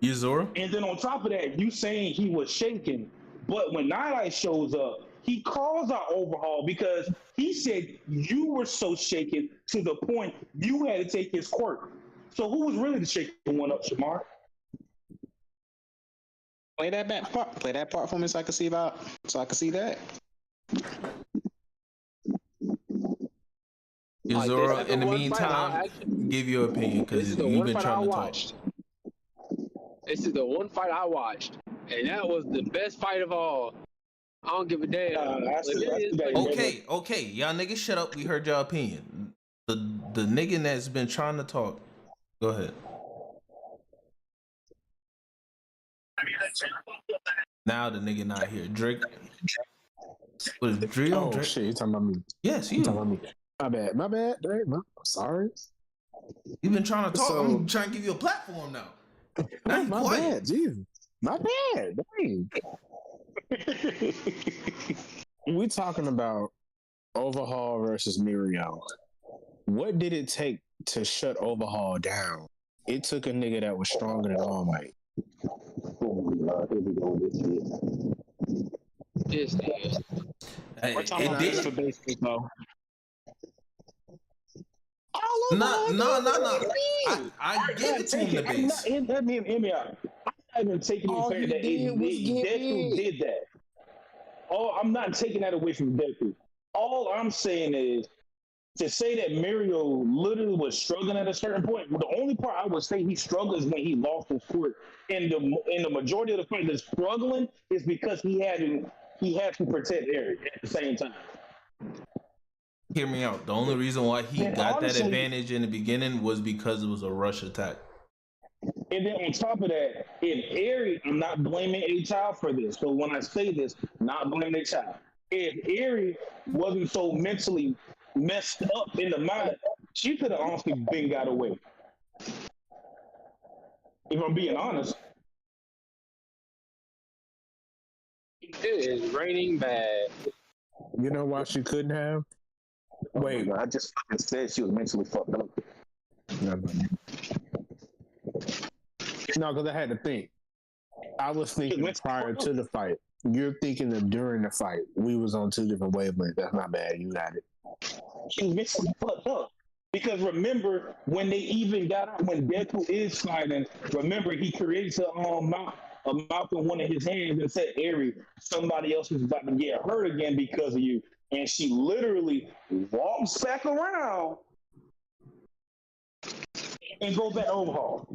Yuzuru? And then on top of that, you saying he was shaking, but when Night Eye shows up, he calls out Overhaul because he said you were so shaken to the point you had to take his quirk. So who was really the shaking one up, Shamar? Play that part for me so I can see that. Yuzuru, in the meantime, give your opinion because you've been trying to talk. This is the one fight I watched, and that was the best fight of all. I don't give a damn. Okay, y'all niggas shut up. We heard your opinion. The nigga that's been trying to talk, go ahead. Now the nigga not here. Drake. What is Drake? Oh shit, you talking about me? Yes, you. You talking about me? My bad, Drake. I'm sorry. You've been trying to talk. I'm trying to give you a platform now. Now my bad, Jesus. My bad. Dang. We talking about Overhaul versus Mirio. What did it take to shut Overhaul down? It took a nigga that was stronger than All Might. This nigga. We're talking about this for basic though. No. I give it to him the base. Let me hear me out. I'm not even taking the fact that Deku did that. Oh, I'm not taking that away from Deku. All I'm saying is to say that Mirio literally was struggling at a certain point. The only part I would say he struggled is when he lost his quirk. In the majority of the fight, the struggling is because he had to protect Eri at the same time. Hear me out. The only reason why he got that advantage in the beginning was because it was a rush attack. And then on top of that, if Eri, I'm not blaming a child for this. So when I say this, not blaming a child. If Eri wasn't so mentally messed up in the mind, she could have honestly been got away. If I'm being honest. It is raining bad. You know why she couldn't have? Wait, I just fucking said she was mentally fucked up. No, because I had to think. I was thinking prior to the fight. You're thinking of during the fight. We was on two different wavelengths. That's not bad. You got it. She was mentally fucked up. Because remember, when they even got out, when Deku is fighting, remember he creates a mouth in one of his hands and said, Eri, somebody else is about to get hurt again because of you. And she literally walks back around and goes back Overhaul.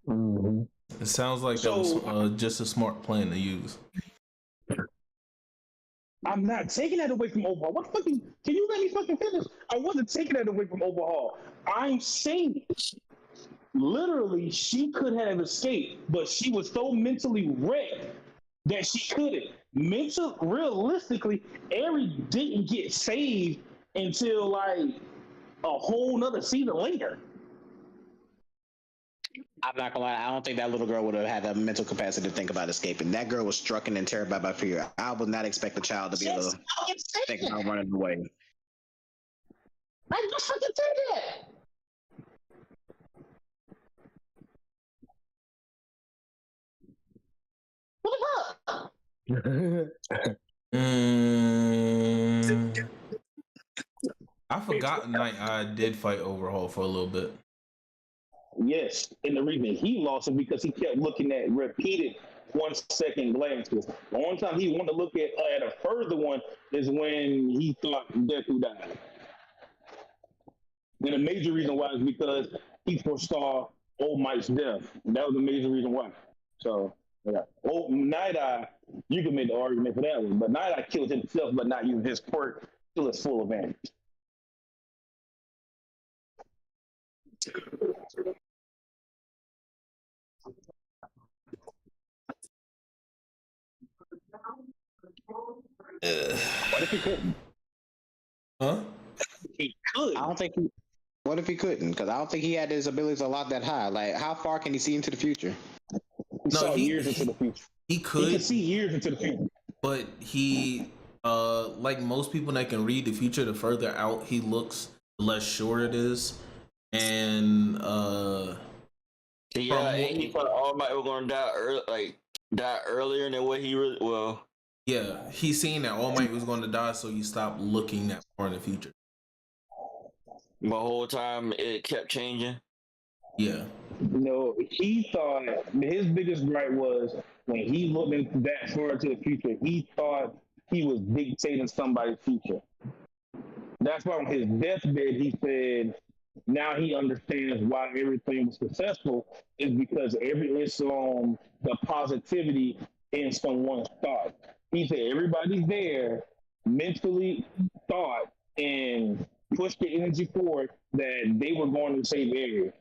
Mm-hmm. It sounds like that was just a smart plan to use. I'm not taking that away from Overhaul. Can you let me fucking finish? I wasn't taking that away from Overhaul. I'm saying literally, she could have escaped, but she was so mentally wrecked that she couldn't. Realistically, Aerie didn't get saved until like a whole nother season later. I'm not gonna lie, I don't think that little girl would have had the mental capacity to think about escaping. That girl was stricken and terrified by fear. I would not expect a child to be able to think about running away. I just fucking said that. What the fuck? I forgot Night Eye did fight Overhaul for a little bit. Yes, and the reason he lost it because he kept looking at repeated 1 second glances. The only time he wanted to look at a further one is when he thought Deku died. And the major reason why is because he foresaw All Might's death. That was the major reason why. So, yeah. Night Eye, you can make the argument for that one. But Night Eye killed himself, but not using his quirk to its full advantage. What if he couldn't? Huh? He could. I don't think he. What if he couldn't? Because I don't think he had his abilities a lot that high. Like, how far can he see into the future? He saw years into the future. He could see years into the future. But he, like most people that can read the future, the further out he looks, the less sure it is. And yeah, and he thought All Might was gonna die earlier than what he really. Well, yeah, he's seen that All Might was going to die, so he stopped looking that far in the future. The whole time it kept changing. Yeah. No, he thought his biggest gripe was when he looked that far into the future, he thought he was dictating somebody's future. That's why on his deathbed he said now he understands why everything was successful is because it's the positivity in someone's thought. He said everybody's there mentally thought and pushed the energy forward that they were going to save Aerie.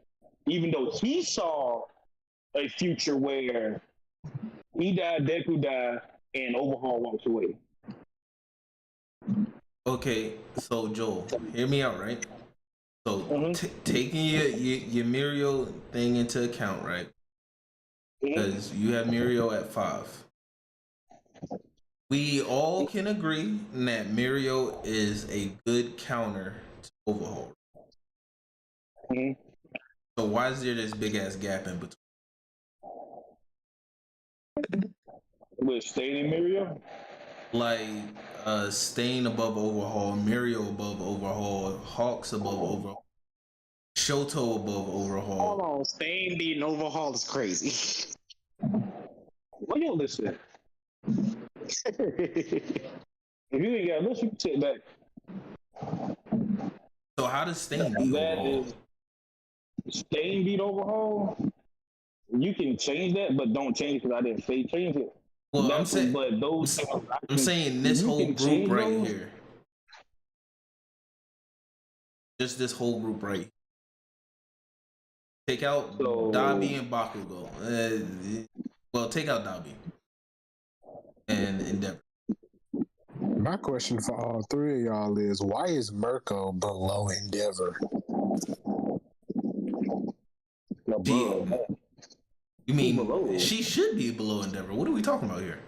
Even though he saw a future where he died, Deku died, and Overhaul walks away. Okay, so Joel, hear me out, right? So taking your Mirio thing into account, right? Because you have Mirio at 5. We all can agree that Mirio is a good counter to Overhaul. So why is there this big ass gap in between? With Stain and Mirio? Like Stain above Overhaul, Mirio above Overhaul, Hawks above Overhaul, Shoto above Overhaul. Hold on, Stain beating Overhaul is crazy. Well, you listen. If you ain't got listen, sit back. So how does Stain beat Overhaul? Stain beat Overhaul? You can change that, but don't change it because I didn't say change it. Well, I'm saying this whole group right here. Just this whole group right here. Take out Dabi and Bakugo. Well, take out Dabi and Endeavor. My question for all three of y'all is, why is Mirko below Endeavor? You mean she should be below Endeavor? What are we talking about here?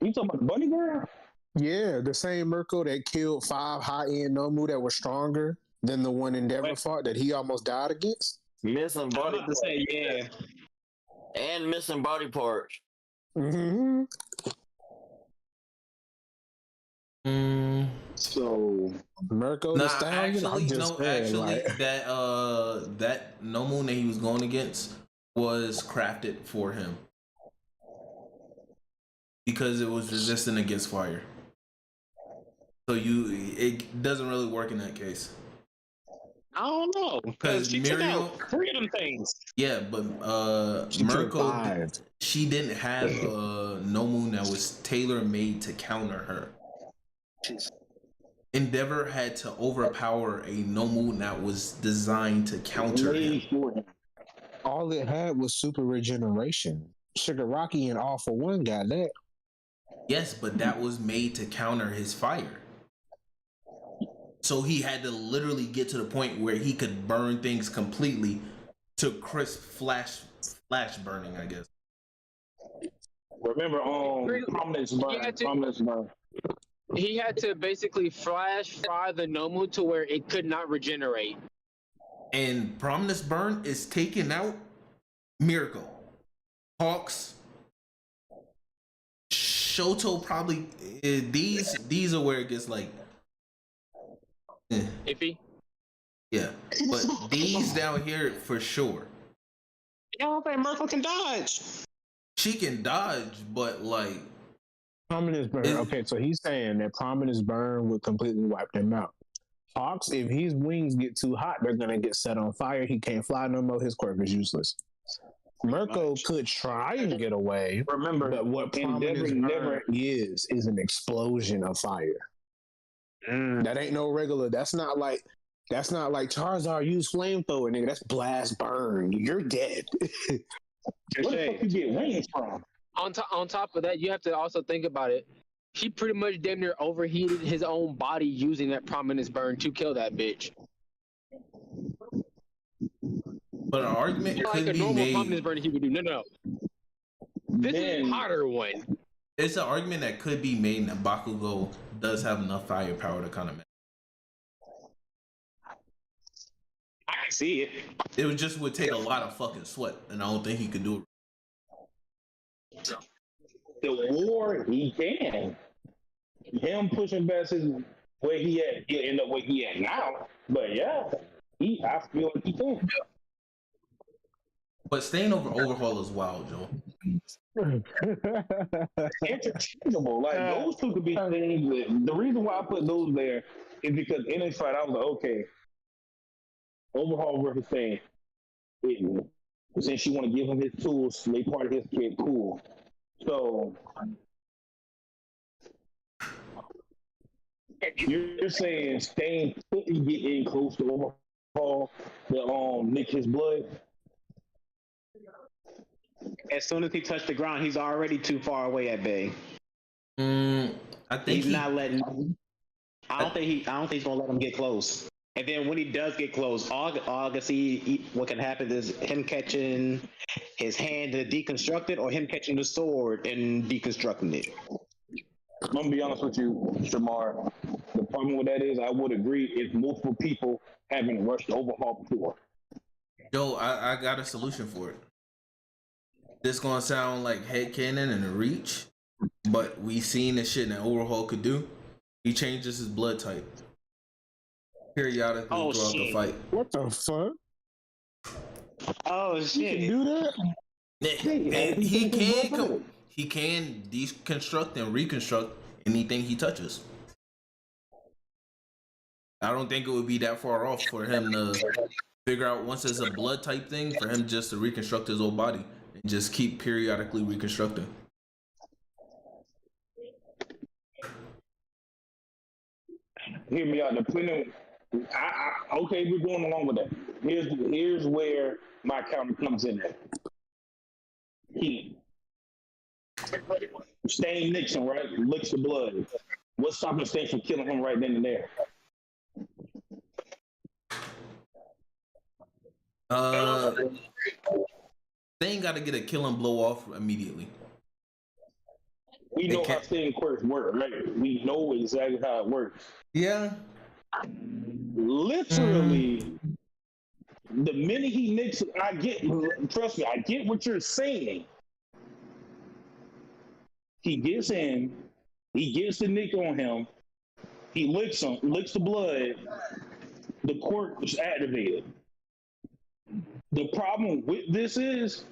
You talking about Bunny Girl? Yeah, the same Mirko that killed 5 high-end Nomu that was stronger than the one Endeavor fought that he almost died against? Missing body parts. Yeah. And missing body parts. Mm-hmm. So Mirko the Stallion? That Nomu that he was going against was crafted for him because it was resistant against fire. So it doesn't really work in that case. I don't know because she took out 3 of them things. Yeah, but Mirko, she didn't have a Nomu that was tailor made to counter her. Endeavor had to overpower a Nomu that was designed to counter him. All it had was super regeneration. Shigaraki and All for One got that. Yes, but that was made to counter his fire. So he had to literally get to the point where he could burn things completely to crisp flash burning, I guess. Remember, prominence burn. He had to basically flash fry the Nomu to where it could not regenerate. And Prominence Burn is taking out Miracle. Hawks. Shoto probably these are where it gets like iffy. Yeah. But these down here for sure. I don't think Miracle can dodge. She can dodge, but like Prominence Burn. Okay, so he's saying that Prominence Burn would completely wipe them out. Hawks, if his wings get too hot, they're gonna get set on fire. He can't fly no more. His quirk is useless. Mirko could try and get away. Remember, but what Prominence Burn is an explosion of fire. That ain't no regular. That's not like Charizard use flamethrower, nigga. That's blast burn. You're dead. Where the fuck you get wings from? On top of that, you have to also think about it. He pretty much damn near overheated his own body using that Prominence Burn to kill that bitch. But an argument like could a be normal made. Prominence Burn he would do. No. This is a hotter one. It's an argument that could be made that Bakugo does have enough firepower to kind of. I can see it. It would take a lot of fucking sweat, and I don't think he could do it. The war, he can. Him pushing past his where he at, he'll end up where he at now. But yeah, I feel like he can. But staying over Overhaul is wild, Joe. Interchangeable. Like those two could be things. The reason why I put those there is because in this fight I was like, okay, Overhaul versus Stain. Since you want to give him his tools, they part of his kit, cool. So you're saying Stain couldn't get in close to Overhaul to nick his blood? As soon as he touched the ground, he's already too far away at bay. I think he's not letting. I don't think he's gonna let him get close. And then when he does get close, all I see what can happen is him catching his hand to deconstruct it, or him catching the sword and deconstructing it. I'm gonna be honest with you, Shamar. The problem with that is, I would agree, if multiple people haven't rushed Overhaul before. Joe, I got a solution for it. This gonna sound like headcanon and a reach, but we seen the shit that Overhaul could do. He changes his blood type periodically throughout the fight. What the fuck? Oh shit! He can do that? And he can deconstruct and reconstruct anything he touches. I don't think it would be that far off for him to figure out, once it's a blood type thing, for him just to reconstruct his whole body and just keep periodically reconstructing. Hear me out. Okay, we're going along with that. Here's where my counter comes in at. Stain Nixon, right? Licks the blood. What's stopping Stain from killing him right then and there? Stain got to get a kill and blow off immediately. We know how Stain quirks work, right? We know exactly how it works. Yeah. Literally, the minute he nicks, trust me, I get what you're saying. He gets in, he gets the nick on him, he licks the blood, the quirk is activated. The problem with this is,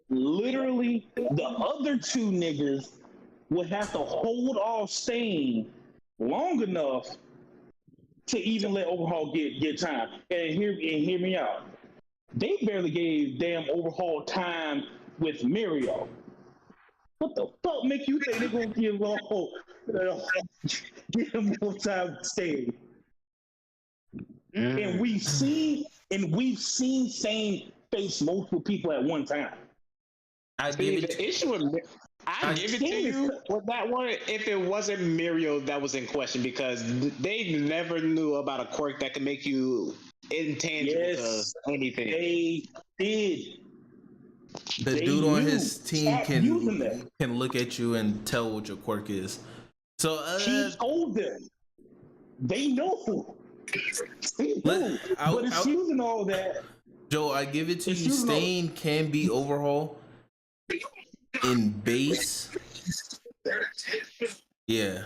literally, the other two niggas would have to hold off Stain long enough to even let Overhaul get time. And hear me out. They barely gave damn Overhaul time with Mirio. What the fuck make you think they're gonna give him no time to stay? And we've seen same face multiple people at one time. I give it. The issue with I give it to you with that one if it wasn't Muriel that was in question, because they never knew about a quirk that could make you intangible to anything. They did. The dude on his team can look at you and tell what your quirk is. So he told them. They know. But it's using all that. Joe, I give it to you. Stain can be overhaul in base. Yeah,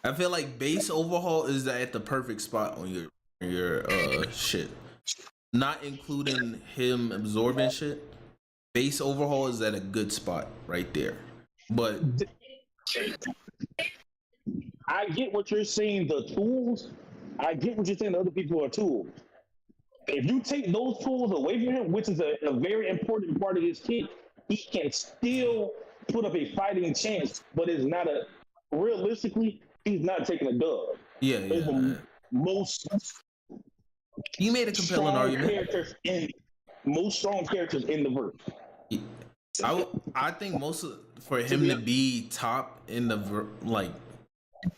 I feel like base overhaul is at the perfect spot on your shit. Not including him absorbing shit. Base overhaul is at a good spot right there. But I get what you're saying. The tools. I get what you're saying. The other people are tools. If you take those tools away from him, which is a very important part of his kit, he can still put up a fighting chance, but it's not a realistically, he's not taking a dub. Yeah. Most you made a compelling argument. Most strong characters in the verse. I think for him to be top in the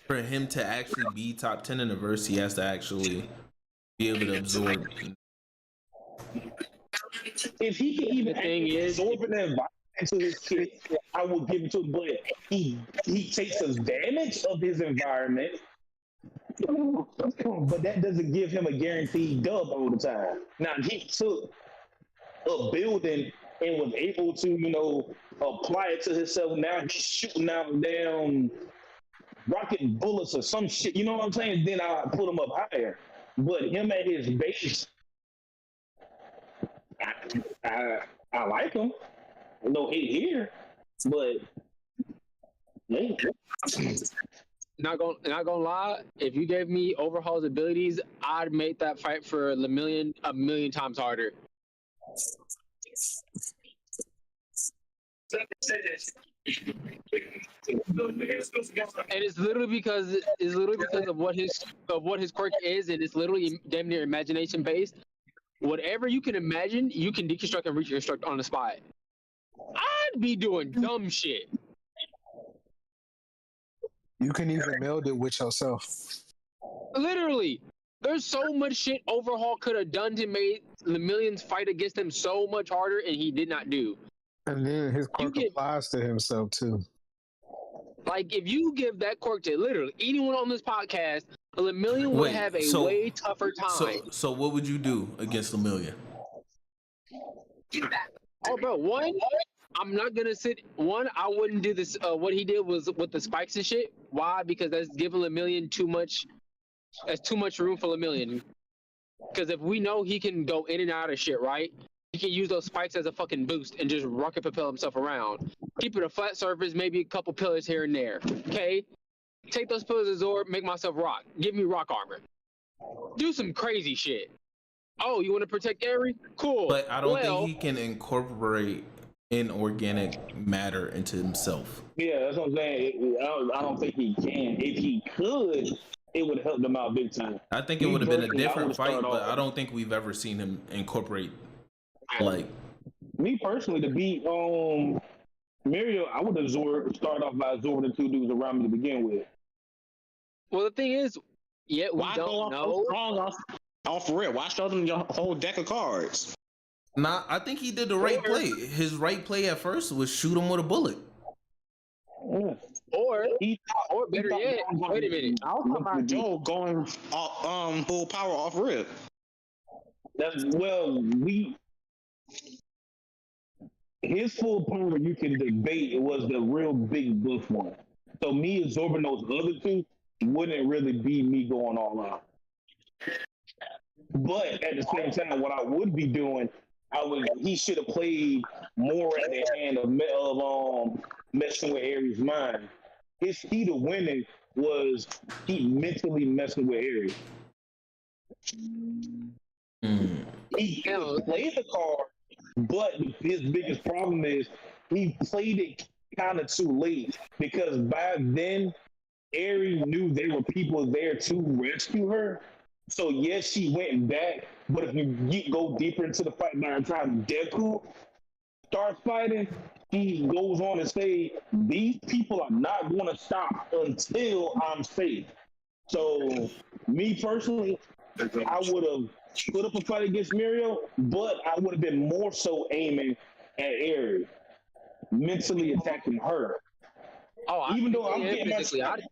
for him to actually be top 10 in the verse, he has to actually be able to absorb. If he can even absorb an environment into his kit, I will give it to him. But he takes advantage of his environment, but that doesn't give him a guaranteed dub all the time. Now he took a building and was able to, apply it to himself. Now he's shooting out down rocket bullets or some shit. You know what I'm saying? Then I put him up higher. But him at his base, I like him. No hate here, but man. Not gonna lie. If you gave me Overhaul's abilities, I'd make that fight for Lemillion a million times harder. And it's literally because of what his quirk is, and it's literally damn near imagination based. Whatever you can imagine, you can deconstruct and reconstruct on the spot. I'd be doing dumb shit. You can even meld it with yourself. Literally, there's so much shit Overhaul could have done to make Lemillion's fight against him so much harder, and he did not do. And then his quirk applies to himself too. Like, if you give that quirk to literally anyone on this podcast, Lemillion would have a way tougher time. So what would you do against Lemillion? Oh, bro, I'm not gonna I wouldn't do this. What he did was with the spikes and shit. Why? Because that's giving Lemillion too much. That's too much room for Lemillion. Because if we know he can go in and out of shit, right? He can use those spikes as a fucking boost and just rocket propel himself around. Keep it a flat surface, maybe a couple pillars here and there. Okay? Take those pillars of Zord, make myself rock. Give me rock armor. Do some crazy shit. Oh, you want to protect Aerie? Cool. But I don't think he can incorporate inorganic matter into himself. Yeah, that's what I'm saying. I don't think he can. If he could, it would help them out big time. I think it would have been a different fight, but I don't think we've ever seen him incorporate. Like me personally, to beat Muriel, I would have started off by absorbing the two dudes around me to begin with. Well, the thing is, we don't know. For real, why show them your whole deck of cards? Nah, I think he did the right play. His right play at first was shoot him with a bullet. Or better yet, wait a minute. I was talking about Joe going full power off rip. His full power you can debate was the real big buff one. So me absorbing those other two wouldn't really be me going all out. But at the same time, what I would be doing, he should have played more at the hand of messing with Aries' mind. His key to winning was he mentally messing with Aries. He played the card, but his biggest problem is he played it kind of too late because by then, Aerie knew there were people there to rescue her. So yes, she went back. But if you go deeper into the fight, by the time Deku starts fighting, he goes on to say, "These people are not going to stop until I'm safe." So, me personally, I would have put up a fight against Muriel, but I would have been more so aiming at Aerie, mentally attacking her. Oh, Even though I'm yeah, getting my physically, shit,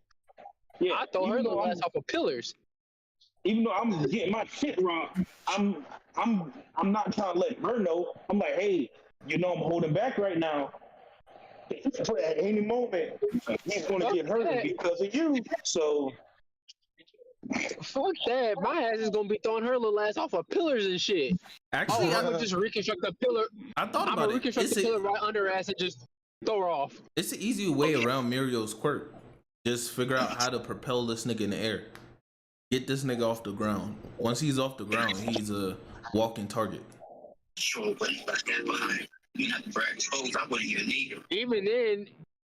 yeah, I throw her even little though I'm ass off of pillars. even though I'm getting my shit rocked, I'm not trying to let her know. I'm like, hey, I'm holding back right now. At any moment, he's gonna Fuck get hurt that. because of you. So Fuck that. My ass is gonna be throwing her little ass off of pillars and shit. Actually, I'm gonna just reconstruct the pillar. I thought I'm about gonna it. reconstruct the pillar right under her ass and just throw her off. It's an easy way around Muriel's quirk. Just figure out how to propel this nigga in the air. Get this nigga off the ground. Once he's off the ground, he's a walking target. Sure, but you left that behind. You not the brag exposed. I wouldn't even need him. Even then,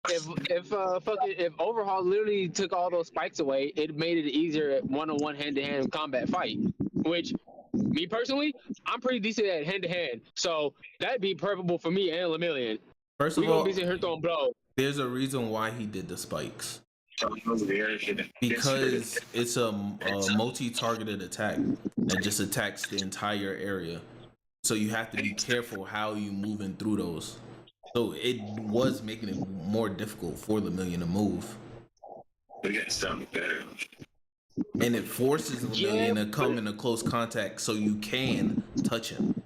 if Overhaul literally took all those spikes away, it made it easier one-on-one hand-to-hand combat fight. Which, me personally, I'm pretty decent at hand-to-hand, so that'd be preferable for me and Lemillion. First We of all, gonna be sitting here throwing blow. there's a reason why he did the spikes. Because it's a multi-targeted attack that just attacks the entire area. So you have to be careful how you moving through those. So it was making it more difficult for Lemillion to move. We got something better. And it forces Lemillion to come into close contact so you can touch him.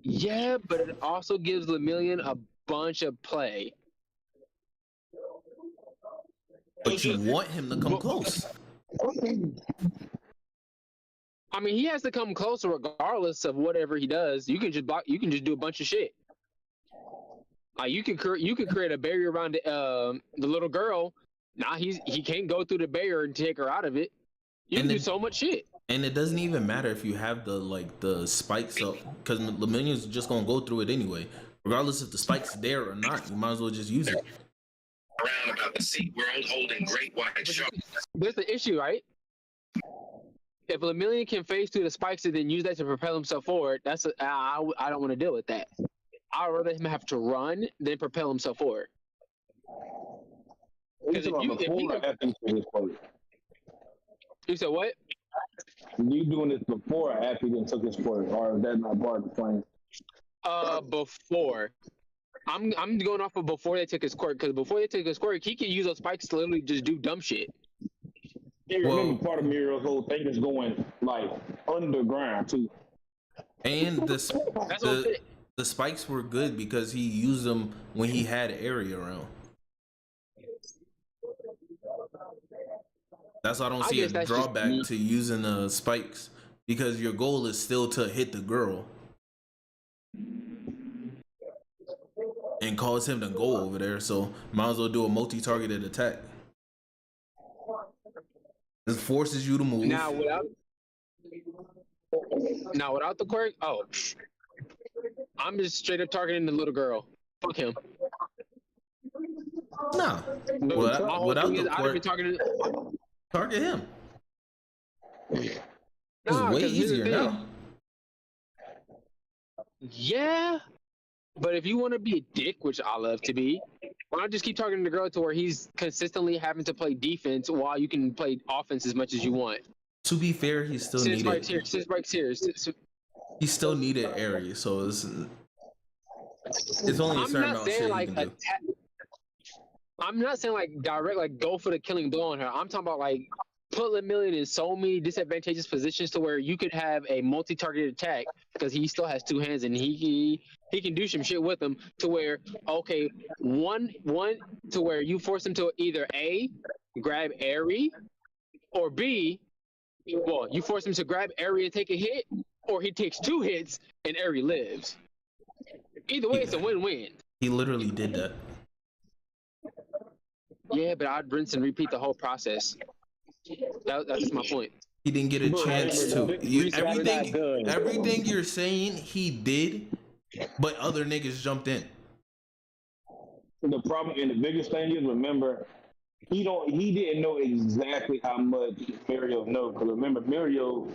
Yeah, but it also gives Lemillion a bunch of play. But you want him to come close. I mean, he has to come closer regardless of whatever he does. You can just block. You can just do a bunch of shit. You could create a barrier around the little girl. Now he can't go through the barrier and take her out of it. You can do so much shit. And it doesn't even matter if you have the spikes up, because Lemillion's just gonna go through it anyway, regardless if the spike's there or not. You might as well just use it. Around about the seat, we're all holding great white sharks. There's the issue, right? If Lemillion can phase through the spikes and then use that to propel himself forward, I don't want to deal with that. I'd rather him have to run than propel himself forward. You said what? You doing this before or after he took his quirk, or is that not part of the plan? Before. I'm going off of before they took his quirk, because before they took his quirk, he could use those spikes to literally just do dumb shit. Yeah, remember part of Muriel's whole thing is going like underground too. And the spikes were good because he used them when he had Aerie around. That's why I don't see a drawback to using the spikes, because your goal is still to hit the girl and cause him to go over there. So might as well do a multi-targeted attack. It forces you to move. Now without the quirk, I'm just straight up targeting the little girl. Fuck him. No. Without the quirk, target him. It's way easier now. Yeah, but if you want to be a dick, which I love to be, why not just keep targeting the girl to where he's consistently having to play defense while you can play offense as much as you want? To be fair, he still needed. He still needed Aerie, so it's only a certain amount of shit he can do. I'm not saying like direct, like go for the killing blow on her. I'm talking about like put Lemillion in so many disadvantageous positions to where you could have a multi-targeted attack, because he still has two hands and he can do some shit with them, to where one to where you force him to either A, grab Aerie, or B, well, you force him to grab Aerie and take a hit, or he takes two hits and Aerie lives. Either way, it's a win-win. He literally did that. Yeah, but I'd rinse and repeat the whole process. That's my point. He didn't get a chance to. Everything you're saying he did, but other niggas jumped in. The problem and the biggest thing is, remember, he didn't know exactly how much Mario knows. Because remember, Mario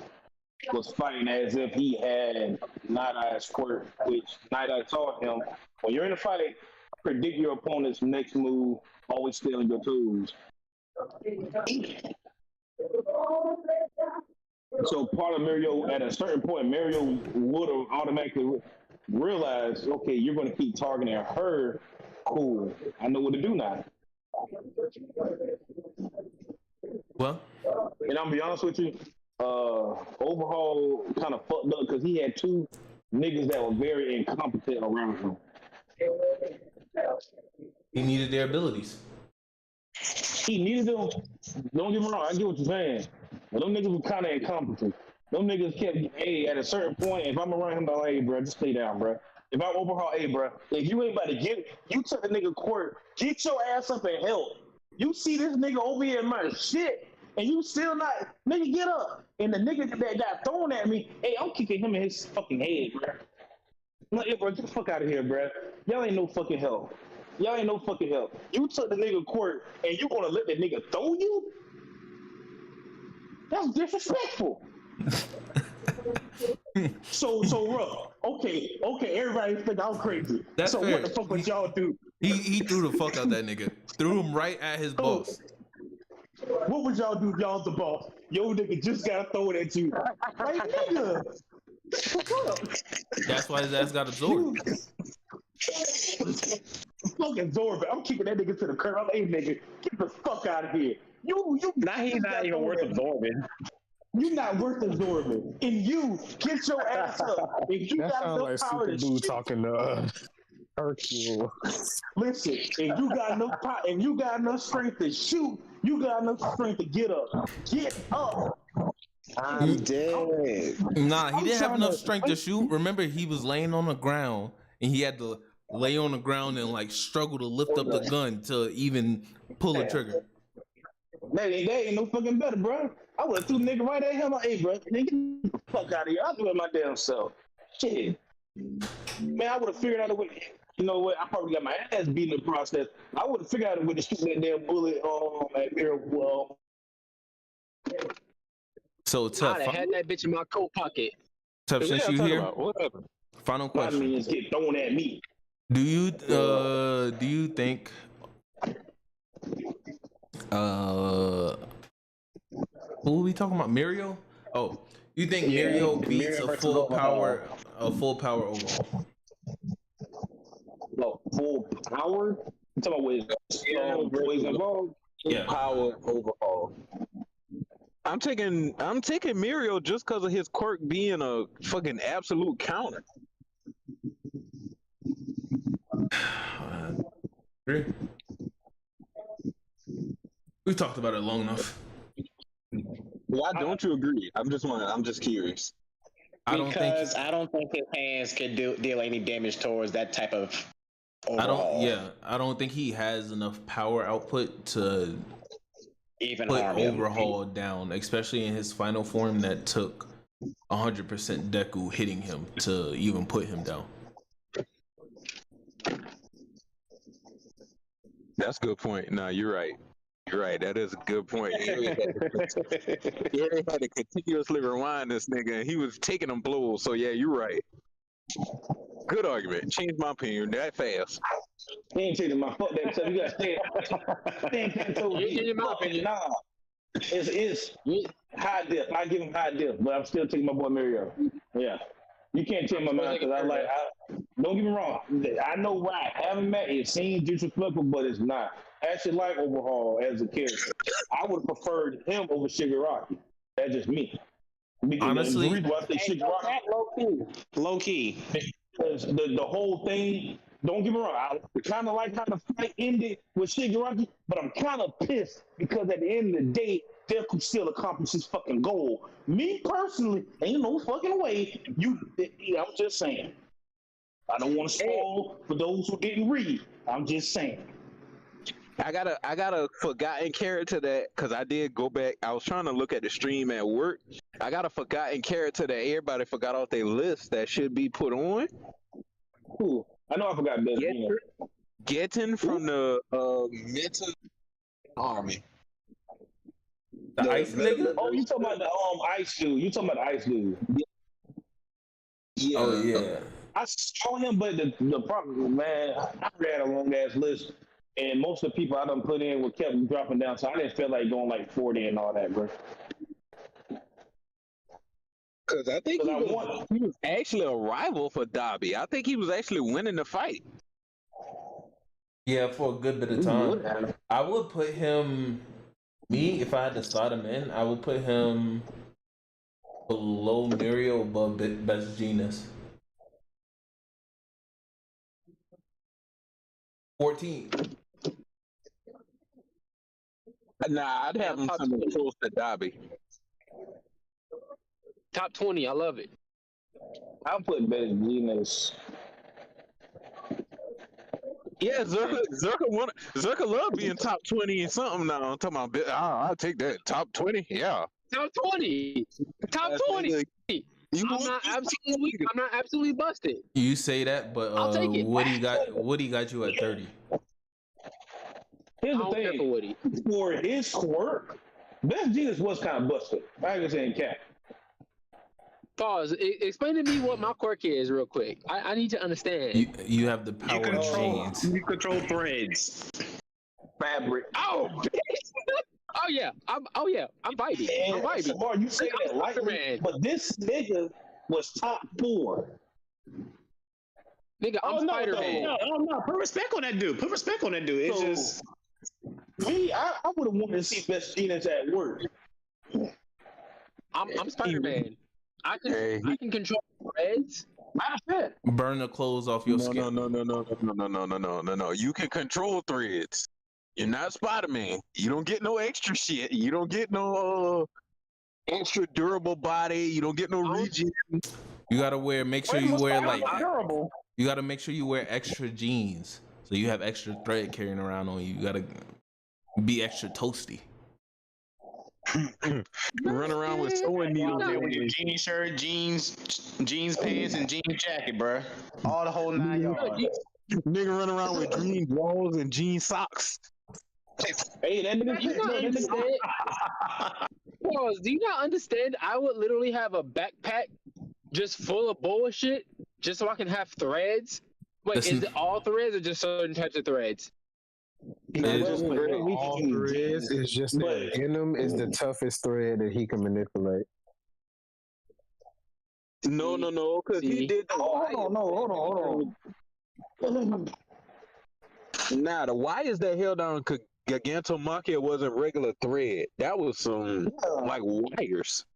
was fighting as if he had Night Eye's quirk, which Night Eye taught him. When you're in a fight, predict your opponent's next move. Always stay on your toes. So part of Mario, at a certain point, Mario would have automatically realized, okay, you're going to keep targeting her. Cool. I know what to do now. Well, and I'm be honest with you, Overhaul kind of fucked up because he had two niggas that were very incompetent around him. he needed their abilities. He needed them. Don't get me wrong, I get what you're saying. But them niggas were kind of incompetent. Them niggas kept, hey, at a certain point, if I'm around him, I'm like, hey, bro, just stay down, bro. If I'm Overhaul, hey, bro, if you ain't about to get, you took the nigga court, get your ass up and help. You see this nigga over here in my shit, and you still not, nigga, get up. And the nigga that got thrown at me, hey, I'm kicking him in his fucking head, bro. I'm like, hey, bro, get the fuck out of here, bro. Y'all ain't no fucking help. Y'all ain't no fucking help. You took the nigga court, and you gonna let the nigga throw you? That's disrespectful. So rough. Okay, everybody think I'm crazy. That's so fair. What the fuck would y'all do? He threw the fuck out that nigga. Threw him right at his boss. What would y'all do if y'all was the boss? Yo, nigga just gotta throw it at you. Like, nigga. That's why his ass got absorbed. Fucking absorb it. I'm keeping that nigga to the curb. I'm like, hey, nigga, get the fuck out of here. You now he's not even worth absorbing. You're not worth absorbing. And you get your ass up. If you That got sounds no like power to Super Boo shoot, talking to Hercule. listen, if you got no power, if you got enough strength to shoot, you got enough strength to get up. Get up. I'm dead. Nah, he didn't have enough strength to shoot. Remember, he was laying on the ground, and he had to lay on the ground and like struggle to lift up the gun to even pull a trigger. That ain't no fucking better, bro. I would have threw the nigga right at him. Like, hey, bro, nigga, get the fuck out of here. I'll do it my damn self. Shit. Man, I would have figured out a way. You know what? I probably got my ass beat in the process. I would have figured out a way to shoot that damn bullet at Mirror. Well, So tough. I'd have had that bitch in my coat pocket. Tough, since you here, Whatever. final my question. minions get thrown at me. Do you think who are we talking about? Mirio? Oh, you think Mirio beats a full power overhaul? No, full power? You talking about with poison involved? Yeah. Power overhaul. I'm taking Mirio just because of his quirk being a fucking absolute counter. We talked about it long enough. Why don't you agree? I'm just curious. I don't think his hands can deal any damage towards that type of overhaul. I don't think he has enough power output to Even put harm him. overhaul down, especially in his final form that took 100% Deku hitting him to even put him down. That's a good point. No, you're right. You're right. That is a good point. He had to continuously rewind this nigga, and he was taking them blows. So yeah, you're right. Good argument. Change my opinion that fast. He ain't changing my fuck that stuff. You gotta stay in my opinion. Nah. It's high dip. I give him high dip, but I'm still taking my boy Mario. Yeah. You can't change my mind because don't get me wrong. I know why I haven't met. It seems disrespectful, but it's not. I actually like Overhaul as a character. I would have preferred him over Shigaraki. That's just me. Because honestly, the reason why I say Shigaraki, low key. Because the whole thing. Don't get me wrong. I kind of like how the fight ended with Shigaraki, but I'm kind of pissed because at the end of the day, Deku still accomplished his fucking goal. Me personally, ain't no fucking way. I'm just saying. I don't want to spoil for those who didn't read. I'm just saying. I got a forgotten character that, because I did go back. I was trying to look at the stream at work. I got a forgotten character that everybody forgot off their list that should be put on. Cool. I know I forgot Best Gino. Getting from the Mental Army. The ice nigga? Oh, you talking about the ice dude? You talking about the ice dude? Yeah. Oh yeah. I saw him, but the problem, man, I read a long ass list, and most of the people I done put in were kept dropping down, so I didn't feel like going like 40 and all that, bro. Because I think he was actually a rival for Darby. I think he was actually winning the fight. Yeah, for a good bit of time. I would put him, if I had to slot him in, I would put him below Mirio, above Best Genius. 14. Nah, I'd have him coming close to Darby. Top 20, I love it. I'll put Best Genius. Yeah, Zerka love being top 20 and something now. I'm talking about, I'll take that. Top 20? Yeah. Top 20. Top 20. I'm not absolutely busted. You say that, but I'll take it. Woody got you at 30. Here's the thing. For Woody. For his work, Best Genius was kind of busted. I ain't gonna say cat. Pause. Explain to me what my quirk is real quick. I need to understand. You have the power of genes. You control threads. Fabric. Oh, oh yeah. I'm vibing. I'm vibing. Samar, you say that lightly, but this nigga was top 4. Nigga, I'm Spider-Man. No. Put respect on that dude. It's just me. I would have wanted to see Best Genius at work. I'm Spider-Man. I can control threads. Burn the clothes off your skin. No. You can control threads. You're not Spider-Man. You don't get no extra shit. You don't get no extra durable body. You don't get no regen. You gotta make sure you wear you gotta make sure you wear extra jeans, so you have extra thread carrying around on you. You gotta be extra toasty. Run around with sewing needles with your jean shirt, jeans pants, and jean jacket, bro. All the whole 9 yards. Nigga run around with jean drawers and jean socks. Hey, that nigga. Do you not understand? Pause. Do you not understand? I would literally have a backpack just full of bullshit, just so I can have threads. Wait, is it all threads or just certain types of threads? All threads is just that denim is the toughest thread that he can manipulate. No, because he did. Hold on. Nah, the wires that held on Gigantomachia wasn't regular thread. That was some like wires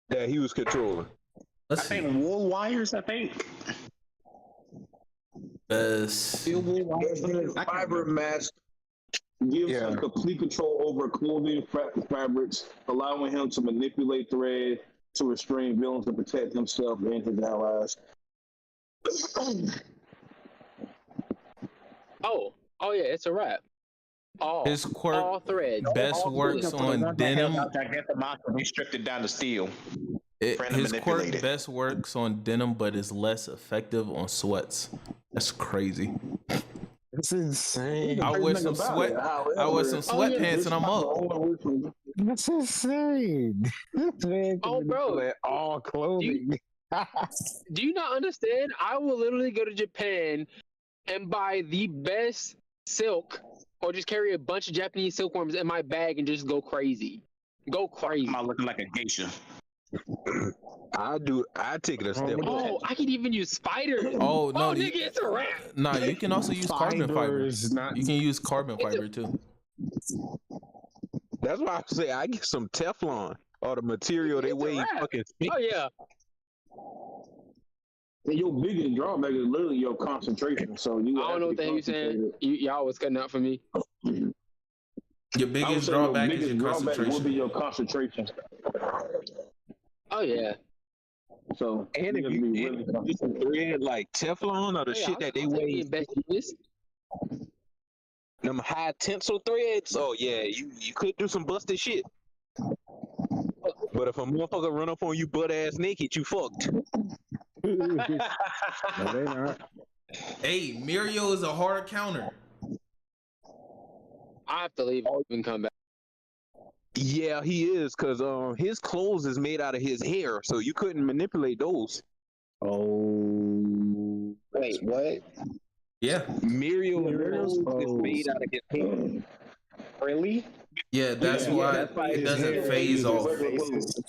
that he was controlling. I think wool wires. I think. Fiber mask gives him complete control over clothing fabrics, allowing him to manipulate thread to restrain villains and protect himself and his allies. Oh yeah, it's a wrap. His quirk, all threads. Best works on denim. He stripped it down to steel. His quirk best works on denim, but is less effective on sweats. That's crazy. That's insane. I wear some sweatpants and I'm up. That's insane. Oh, bro. All clothing. Do you not understand? I will literally go to Japan and buy the best silk, or just carry a bunch of Japanese silkworms in my bag and just go crazy. I'm not looking like a geisha. I take it a step. Oh, I can even use spiders. Oh no, nigga, it's a wrap. Nah, you can also use carbon fiber. You can use carbon fiber too. That's why I say I get some Teflon or the material they weigh fucking. Oh yeah. And your biggest drawback is literally your concentration. So I don't know what the hell you're saying. Y'all was cutting out for me. Your biggest drawback is your concentration. Will be your concentration. Oh yeah. So and if you do some thread like Teflon or the shit that they weigh, them high tensile threads. Oh yeah, you could do some busted shit. But if a motherfucker run up on you butt ass naked, you fucked. No, they not. Hey, Mirio is a hard counter. I have to leave and come back. Yeah, he is, cause his clothes is made out of his hair, so you couldn't manipulate those. Oh, Wait, what? Yeah. Mirio's clothes is made out of his hair. Really? Yeah, that's why it his doesn't hair phase is off.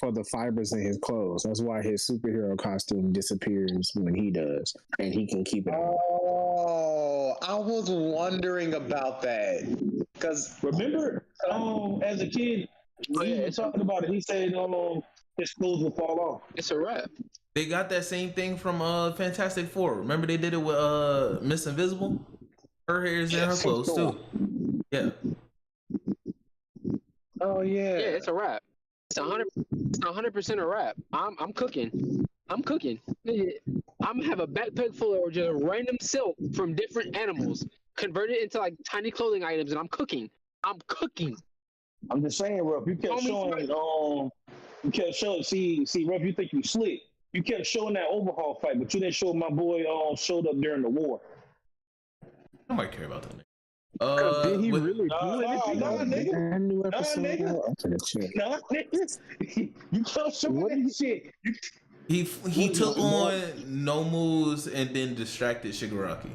for the fibers in his clothes. That's why his superhero costume disappears when he does, and he can keep it on. Oh, I was wondering about that. Because Remember, as a kid, when he was talking about it, he said his clothes would fall off. It's a wrap. They got that same thing from Fantastic Four. Remember they did it with Miss Invisible? Her hair is in her clothes too. Yeah. oh yeah. Yeah, it's a wrap. It's 100% a wrap. I'm cooking. I'm cooking. I'm gonna have a backpack full of just random silk from different animals, convert it into like tiny clothing items, and I'm cooking. I'm cooking. I'm just saying, Ruff, you kept showing, see, Ruff, you think you slick. You kept showing that overhaul fight, but you didn't show my boy showed up during the war. Nobody care about that nigga. Did he really do anything? No, nigga. You kept showing that shit. He took on no moves and then distracted Shigaraki.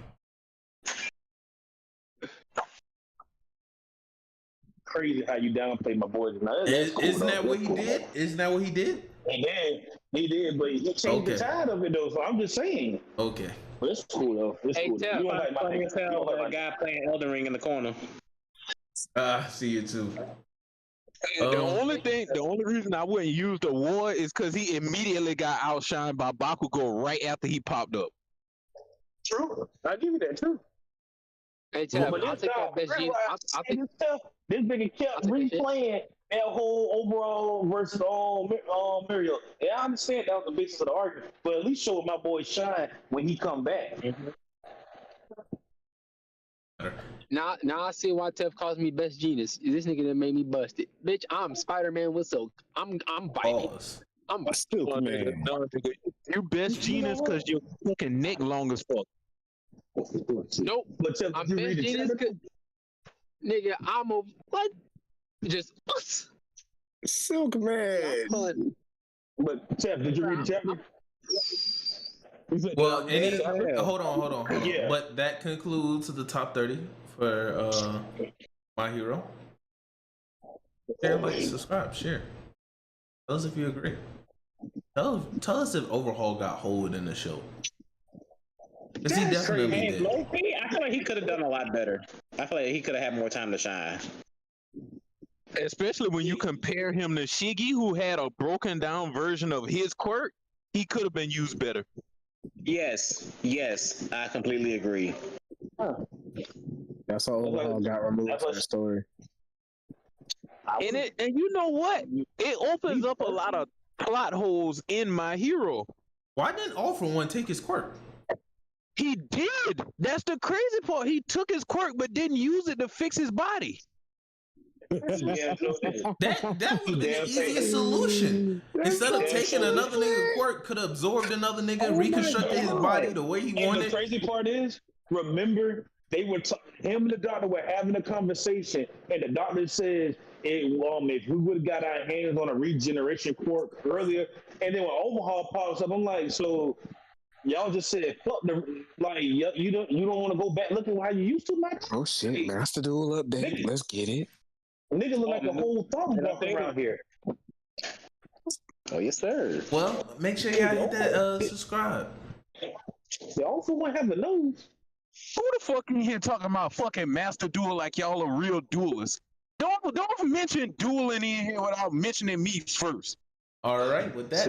Crazy how you downplay my boys. Isn't that what he did? Isn't that what he did? He did, but he changed the tide of it though. So I'm just saying. Okay. But it's cool though. It's cool. Tell, You don't like my funny nigga. as hell, that guy playing Elden Ring in the corner. I see it too. The only reason I wouldn't use the war is because he immediately got outshined by Bakugo right after he popped up. True. I give you that too. Hey, Tab, I'll take that best G. This nigga kept replaying that whole overall versus Mirio. And I understand that was the basis of the argument, but at least show my boy shine when he come back. Now I see why Tev calls me best genius. This nigga that made me bust it. Bitch, I'm Spider-Man with silk. I'm biting. I'm still man. You best genius because your fucking neck long as fuck. Nope. But Tev, I'm best genius cause nigga, I'm a what? Just Silk man. But Tev, did you read the chapter? Well, hold on. Yeah. But that concludes the top 30 for My Hero. Share, like, subscribe, share. Tell us if you agree. Tell us if Overhaul got hold in the show. Because he definitely did. I feel like he could have done a lot better. I feel like he could have had more time to shine. Especially when you compare him to Shiggy, who had a broken down version of his quirk. He could have been used better. Yes, I completely agree. That's how Overhaul got removed from the story. And you know what? It opens up a lot of plot holes in My Hero. Why didn't All For One take his quirk? He did. That's the crazy part. He took his quirk but didn't use it to fix his body. That would be the easiest solution. Instead of taking another nigga quirk, could have absorbed another nigga, reconstructed his body the way he wanted. The crazy part is, remember, they were him and the doctor were having a conversation, and the doctor says, if we would have got our hands on a regeneration quirk earlier, and then when Overhaul pops up, I'm like, so y'all just said fuck the you don't want to go back looking how you used to, man. Oh shit, Master Duel update. Let's get it. Nigga look like a whole thumb walking around here. Oh yes, sir. Well, make sure y'all hit that subscribe. They also want to have the nose. Who the fuck in here talking about fucking Master Duel like y'all are real duelists? Don't mention dueling in here without mentioning me first. All right, with that.